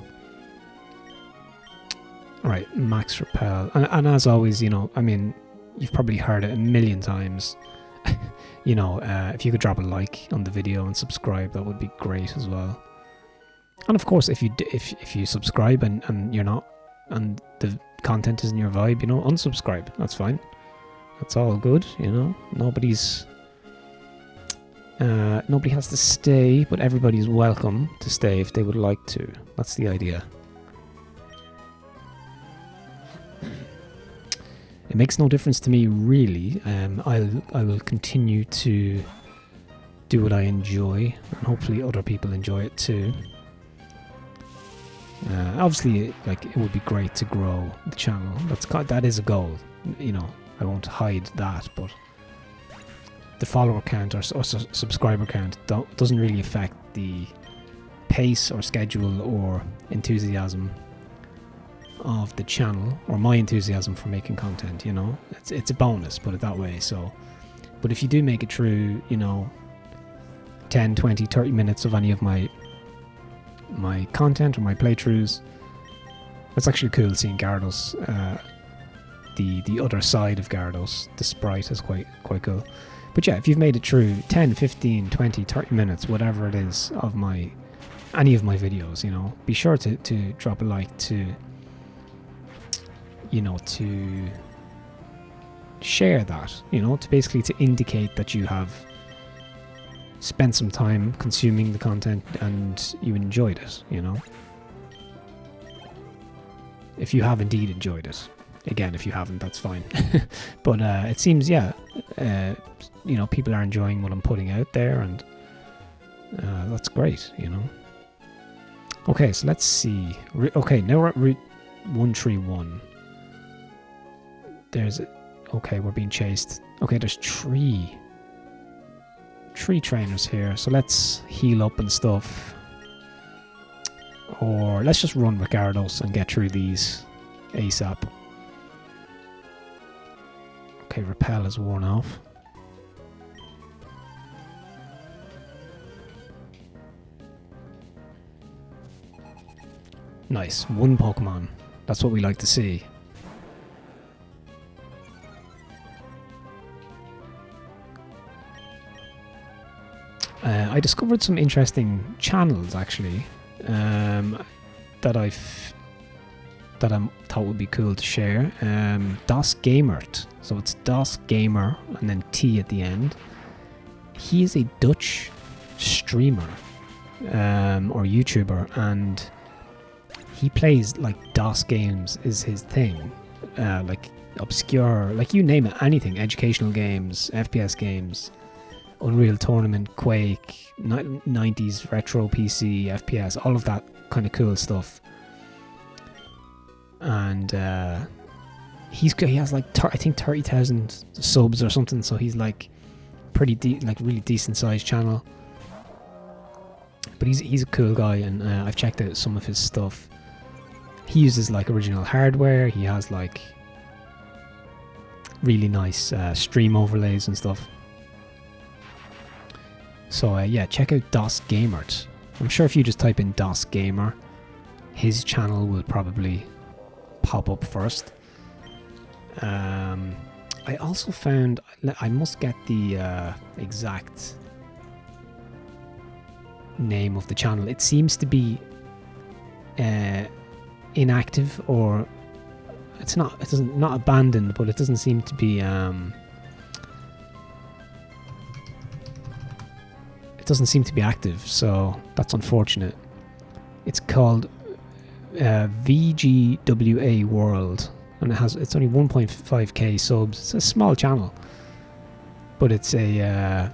Speaker 1: Right, max repel. And as always, you know, I mean, you've probably heard it a million times. You know, if you could drop a like on the video and subscribe, that would be great as well. And of course, if you subscribe and you're not, and the content isn't your vibe, you know, unsubscribe. That's fine. That's all good, you know. Nobody has to stay, but everybody's welcome to stay if they would like to. That's the idea. It makes no difference to me, really. I will continue to do what I enjoy, and hopefully other people enjoy it too. Obviously, like, it would be great to grow the channel. That is a goal. You know, I won't hide that, but the follower count or subscriber count doesn't really affect the pace or schedule or enthusiasm of the channel, or my enthusiasm for making content. You know, it's a bonus, put it that way. So, but if you do make it through, you know, 10, 20, 30 minutes of any of my content or my playthroughs, it's actually cool seeing Gyarados, the other side of Gyarados. The sprite is quite cool. But yeah, if you've made it through 10, 15, 20, 30 minutes, whatever it is, of any of my videos, you know, be sure to drop a like, to, you know, to share that, you know, to basically to indicate that you have spent some time consuming the content and you enjoyed it, you know. If you have indeed enjoyed it. Again, if you haven't, that's fine. But it seems, yeah, you know, people are enjoying what I'm putting out there, and that's great, you know. Okay, so let's see. Okay, now we're at Route 131. Okay, we're being chased. Okay, there's three trainers here, so let's heal up and stuff. Or let's just run with Gyarados and get through these ASAP. Okay, Repel is worn off. Nice, one Pokemon. That's what we like to see. I discovered some interesting channels, actually, that I thought would be cool to share. Das Gamert, so it's Das Gamer and then T at the end. He is a Dutch streamer or YouTuber, and he plays, like, DOS games is his thing, like obscure, like, you name it, anything, educational games, FPS games, Unreal Tournament, Quake, 90s retro PC, FPS, all of that kind of cool stuff. And he has like I think 30,000 subs or something, so he's like really decent sized channel. But he's a cool guy, and I've checked out some of his stuff. He uses like original hardware. He has like really nice stream overlays and stuff. So yeah, check out Das Gamert. I'm sure if you just type in Das Gamer, his channel will probably pop up first. I also found, I must get the exact name of the channel. It seems to be inactive, or it's not. It doesn't, not abandoned, but it doesn't seem to be. It doesn't seem to be active, so that's unfortunate. It's called VGWA World, and it's only 1.5k subs. It's a small channel, but it's a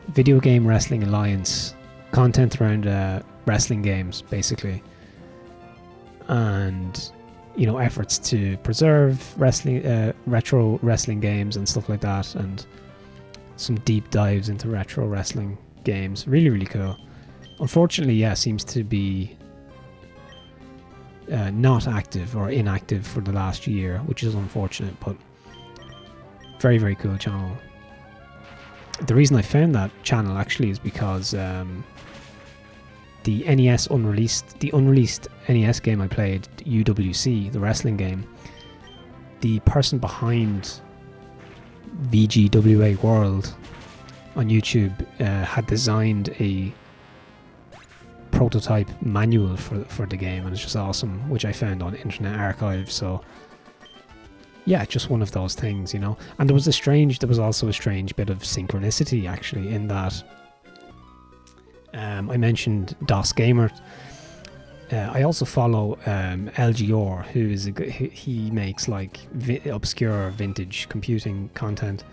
Speaker 1: video game wrestling alliance, content around wrestling games basically, and efforts to preserve wrestling, retro wrestling games and stuff like that, and some deep dives into retro wrestling games. Really, really cool. Unfortunately, yeah, seems to be not active or inactive for the last year, which is unfortunate, but very, very cool channel. The reason I found that channel actually is because the unreleased NES game I played, UWC, the wrestling game, the person behind VGWA World on YouTube had designed a prototype manual for the game, and it's just awesome, which I found on Internet Archive. So yeah, just one of those things, and there was also a strange bit of synchronicity actually in that I mentioned DOS Gamer. I also follow LGR, who is he makes like obscure vintage computing content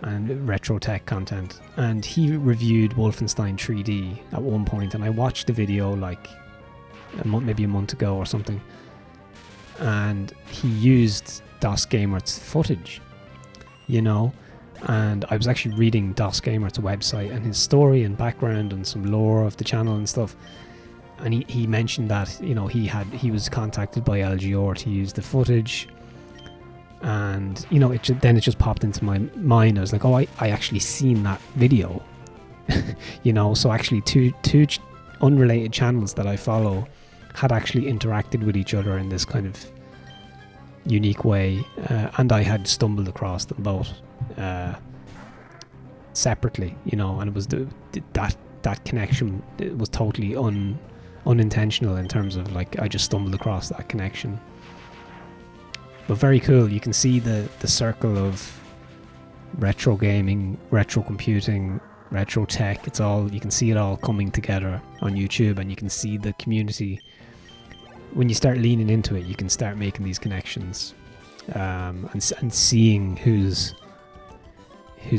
Speaker 1: and retro tech content, and he reviewed Wolfenstein 3D at one point, and I watched the video like maybe a month ago or something, and he used DOS Gamer's footage, and I was actually reading DOS Gamer's website and his story and background and some lore of the channel and stuff. And he mentioned that he was contacted by LGR to use the footage, and then it just popped into my mind. I was like, oh, I actually seen that video, So actually, two unrelated channels that I follow had actually interacted with each other in this kind of unique way, and I had stumbled across them both separately, and it was that connection. It was totally unintentional in terms of like I just stumbled across that connection. But very cool. You can see the circle of retro gaming, retro computing, retro tech. It's all, you can see it all coming together on YouTube, and you can see the community. When you start leaning into it, you can start making these connections, and seeing who's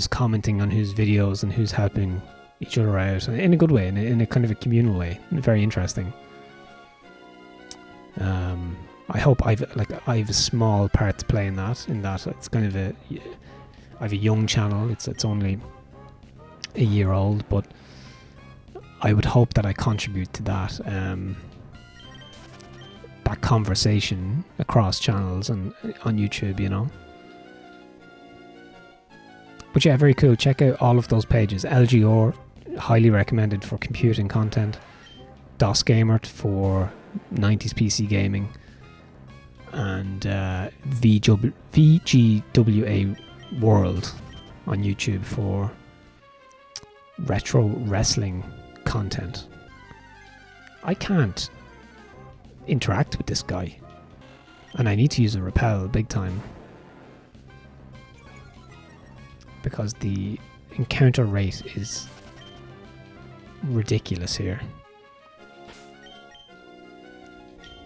Speaker 1: commenting on whose videos and who's helping each other out in a good way, in a kind of a communal way. Very interesting. I hope I have a small part to play in that. It's kind of I have a young channel. It's only a year old, but I would hope that I contribute to that that conversation across channels and on YouTube, But yeah, very cool. Check out all of those pages. LGR, highly recommended for computing content. DOS Gamer for 90s PC gaming. And VGWA World on YouTube for retro wrestling content. I can't interact with this guy, and I need to use a repel big time, because the encounter rate is ridiculous here.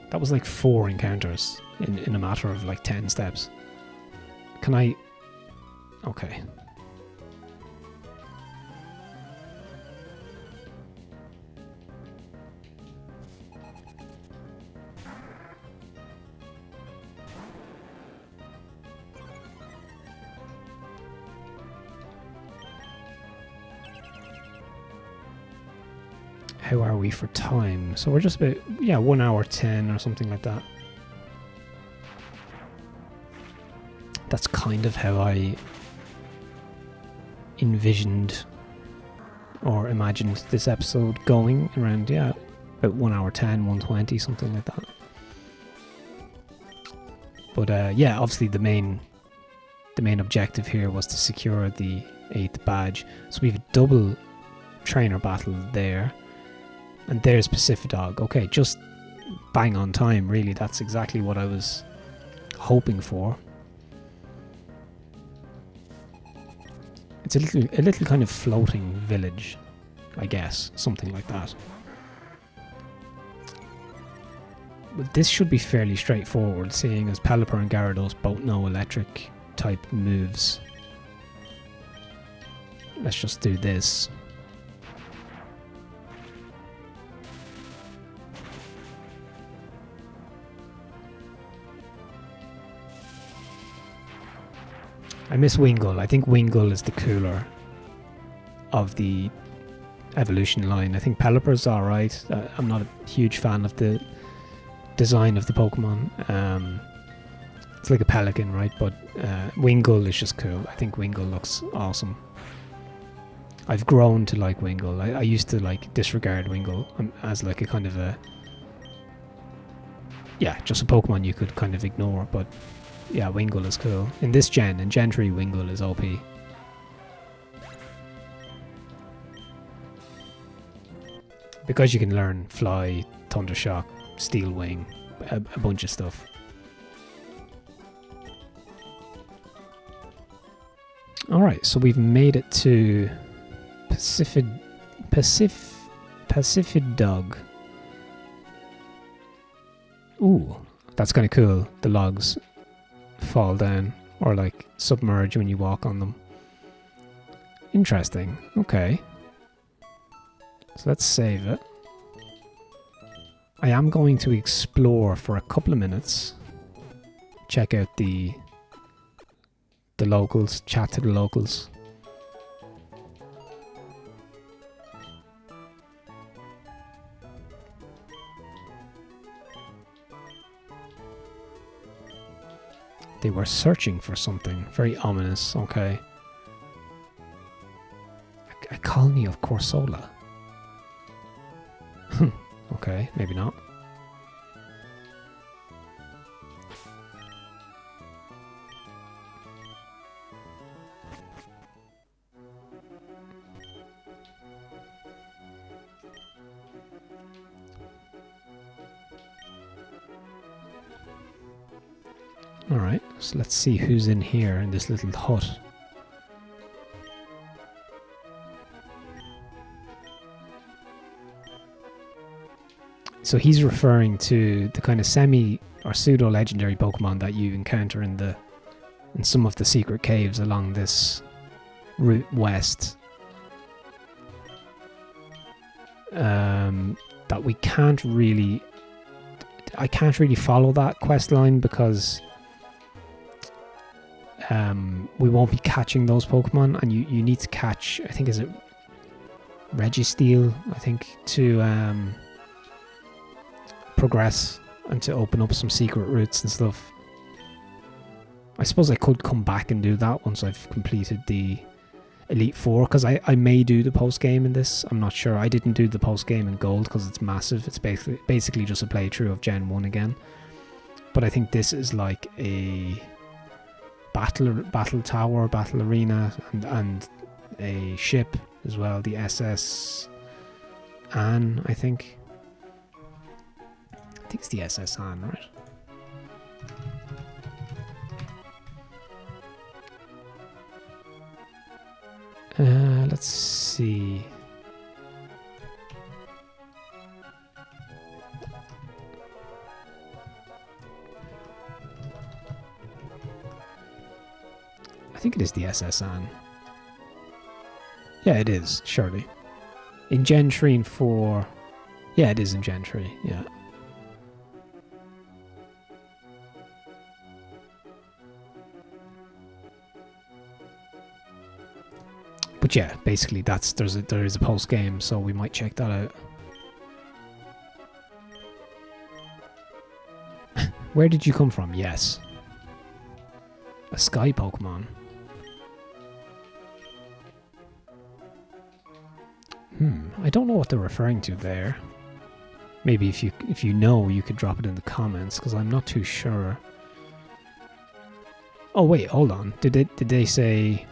Speaker 1: That was like 4 encounters in a matter of like 10 steps. Can I... Okay. How are we for time? So we're just about, 1 hour 10 or something like that. That's kind of how I envisioned or imagined this episode going, around, about 1 hour 10, 120, something like that. But obviously the main the main objective here was to secure the 8th badge. So we have a double trainer battle there. And there's Pacificdog. Okay, just bang on time, really. That's exactly what I was hoping for. It's a little kind of floating village, I guess. Something like that. But this should be fairly straightforward, seeing as Pelipper and Gyarados both know electric type moves. Let's just do this. I miss Wingull. I think Wingull is the cooler of the evolution line. I think Pelipper's alright. I'm not a huge fan of the design of the Pokemon. It's like a pelican, right? But Wingull is just cool. I think Wingull looks awesome. I've grown to like Wingull. I used to like disregard Wingull as like a kind of a... yeah, just a Pokemon you could kind of ignore, but yeah, Wingull is cool. In this gen, in Gen 3, Wingull is OP. Because you can learn Fly, Thunder Shock, Steel Wing, a bunch of stuff. Alright, so we've made it to Pacificdog. Ooh, that's kind of cool. The logs fall down or like submerge when you walk on them. Interesting. Okay. So let's save it. I am going to explore for a couple of minutes. Check out the locals, chat to the locals. They were searching for something. Very ominous. Okay. A colony of Corsola. Okay, maybe not. Alright, so let's see who's in here in this little hut. So he's referring to the kind of semi or pseudo legendary Pokemon that you encounter in some of the secret caves along this route west. That we can't really... I can't really follow that quest line because we won't be catching those Pokemon, and you need to catch, I think, is it Registeel, I think, to progress and to open up some secret routes and stuff. I suppose I could come back and do that once I've completed the Elite Four, because I may do the post game in this. I'm not sure. I didn't do the post game in Gold because it's massive. It's basically just a playthrough of Gen 1 again. But I think this is like a battle tower, battle arena, and a ship as well. The SS Anne, I think. I think it's the SS Anne, right? Let's see. I think it is the SS Anne. Yeah, it is, surely. In Gen 3 and 4... Yeah, it is in Gen 3, yeah. But yeah, basically there is a post game, so we might check that out. Where did you come from? Yes. A sky Pokemon. I don't know what they're referring to there. Maybe if you know, you could drop it in the comments, because I'm not too sure. Oh wait, hold on. Did they say?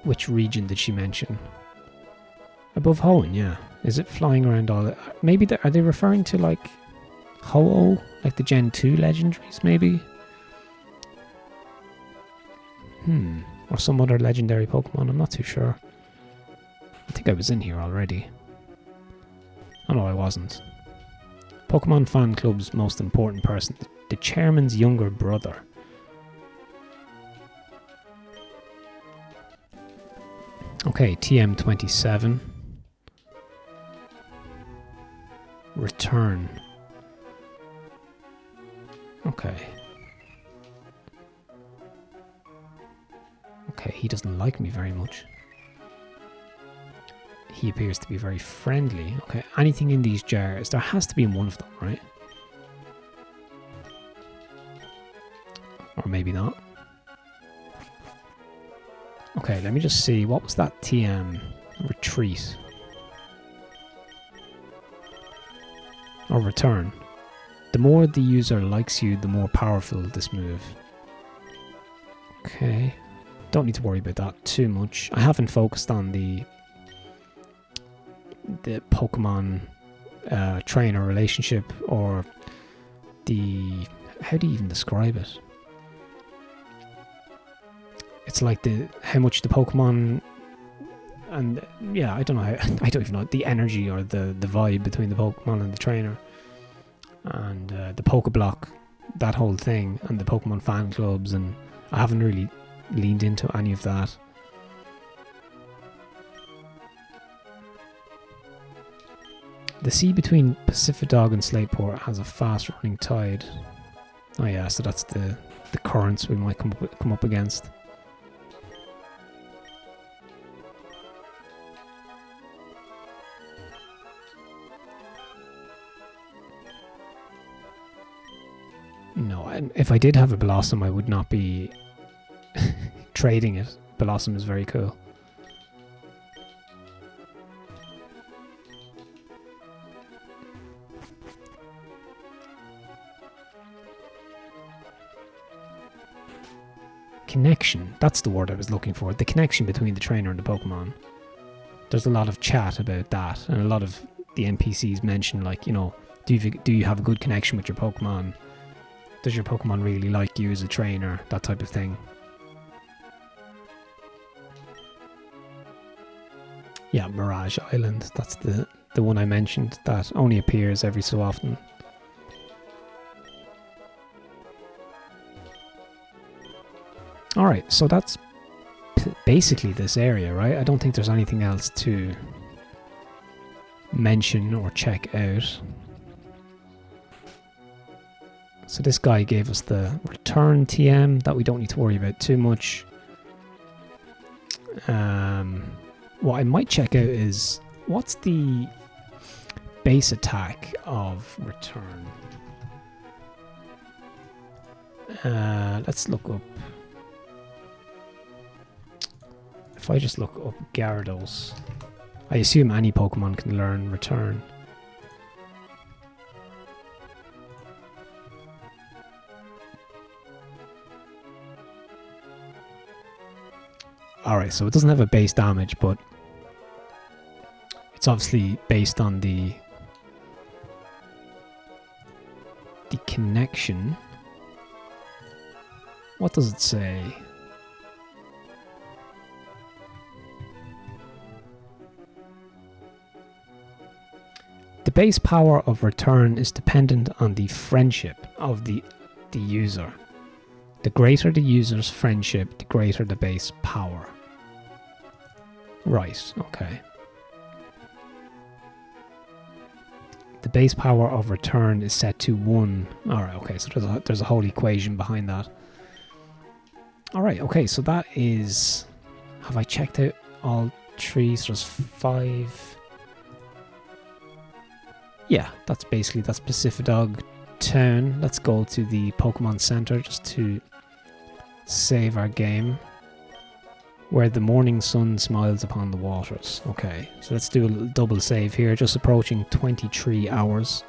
Speaker 1: Which region did she mention? Above Hoenn, yeah. Is it flying around all? Maybe are they referring to like Ho-Oh, like the Gen 2 legendaries, maybe? Or some other legendary Pokemon. I'm not too sure. I think I was in here already. Oh no, I wasn't. Pokemon Fan Club's most important person. The chairman's younger brother. Okay, TM27. Return. Okay. Okay, he doesn't like me very much. He appears to be very friendly. Okay, anything in these jars? There has to be in one of them, right? Or maybe not. Okay, let me just see. What was that TM? Retreat. Or return. The more the user likes you, the more powerful this move. Okay. Don't need to worry about that too much. I haven't focused on the Pokemon trainer relationship, or the... how do you even describe it? It's like how much the Pokemon, and yeah, I don't know how, I don't even know, the energy or the vibe between the Pokemon and the trainer, and the Pokeblock, that whole thing, and the Pokemon fan clubs, and I haven't really leaned into any of that. The sea between Pacificdog and Slateport has a fast running tide. Oh yeah, so that's the currents we might come up against. No, and if I did have a Blossom, I would not be trading it. Blossom is very cool. Connection, that's the word I was looking for. The connection between the trainer and the Pokemon. There's a lot of chat about that, and a lot of the NPCs mention, like, you know, do you have a good connection with your Pokemon? Does your Pokemon really like you as a trainer? That type of thing. Yeah, Mirage Island. That's the one I mentioned. That only appears every so often. Alright, so that's basically this area, right? I don't think there's anything else to mention or check out. So this guy gave us the return TM that we don't need to worry about too much. What I might check out is, what's the base attack of return? Let's look up. If I just look up Gyarados, I assume any Pokemon can learn return. Alright, so it doesn't have a base damage, but it's obviously based on the connection. What does it say? The base power of return is dependent on the friendship of the user. The greater the user's friendship, the greater the base power. Right, okay. The base power of return is set to 1. Alright, okay, so there's a whole equation behind that. Alright, okay, so that is... Have I checked out all 3? So there's 5... Yeah, that's Pacificdog Town. Let's go to the Pokemon Center just to save our game. Where the morning sun smiles upon the waters. Okay, so let's do a double save here. Just approaching 23 hours.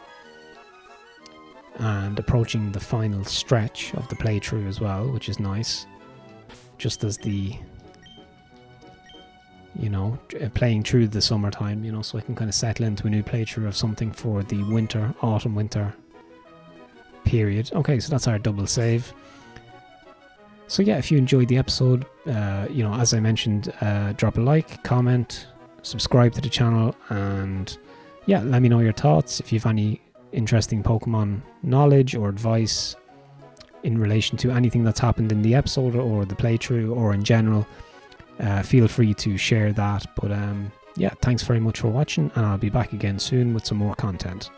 Speaker 1: and approaching the final stretch of the playthrough as well, which is nice. Just as the, you know, playing through the summertime, you know, so I can kind of settle into a new playthrough of something for the winter, autumn, winter period. Okay, so that's our double save. So yeah, if you enjoyed the episode, you know, as I mentioned, drop a like, comment, subscribe to the channel, and yeah, let me know your thoughts. If you have any interesting Pokemon knowledge or advice in relation to anything that's happened in the episode or the playthrough or in general, feel free to share that. But yeah, thanks very much for watching, and I'll be back again soon with some more content.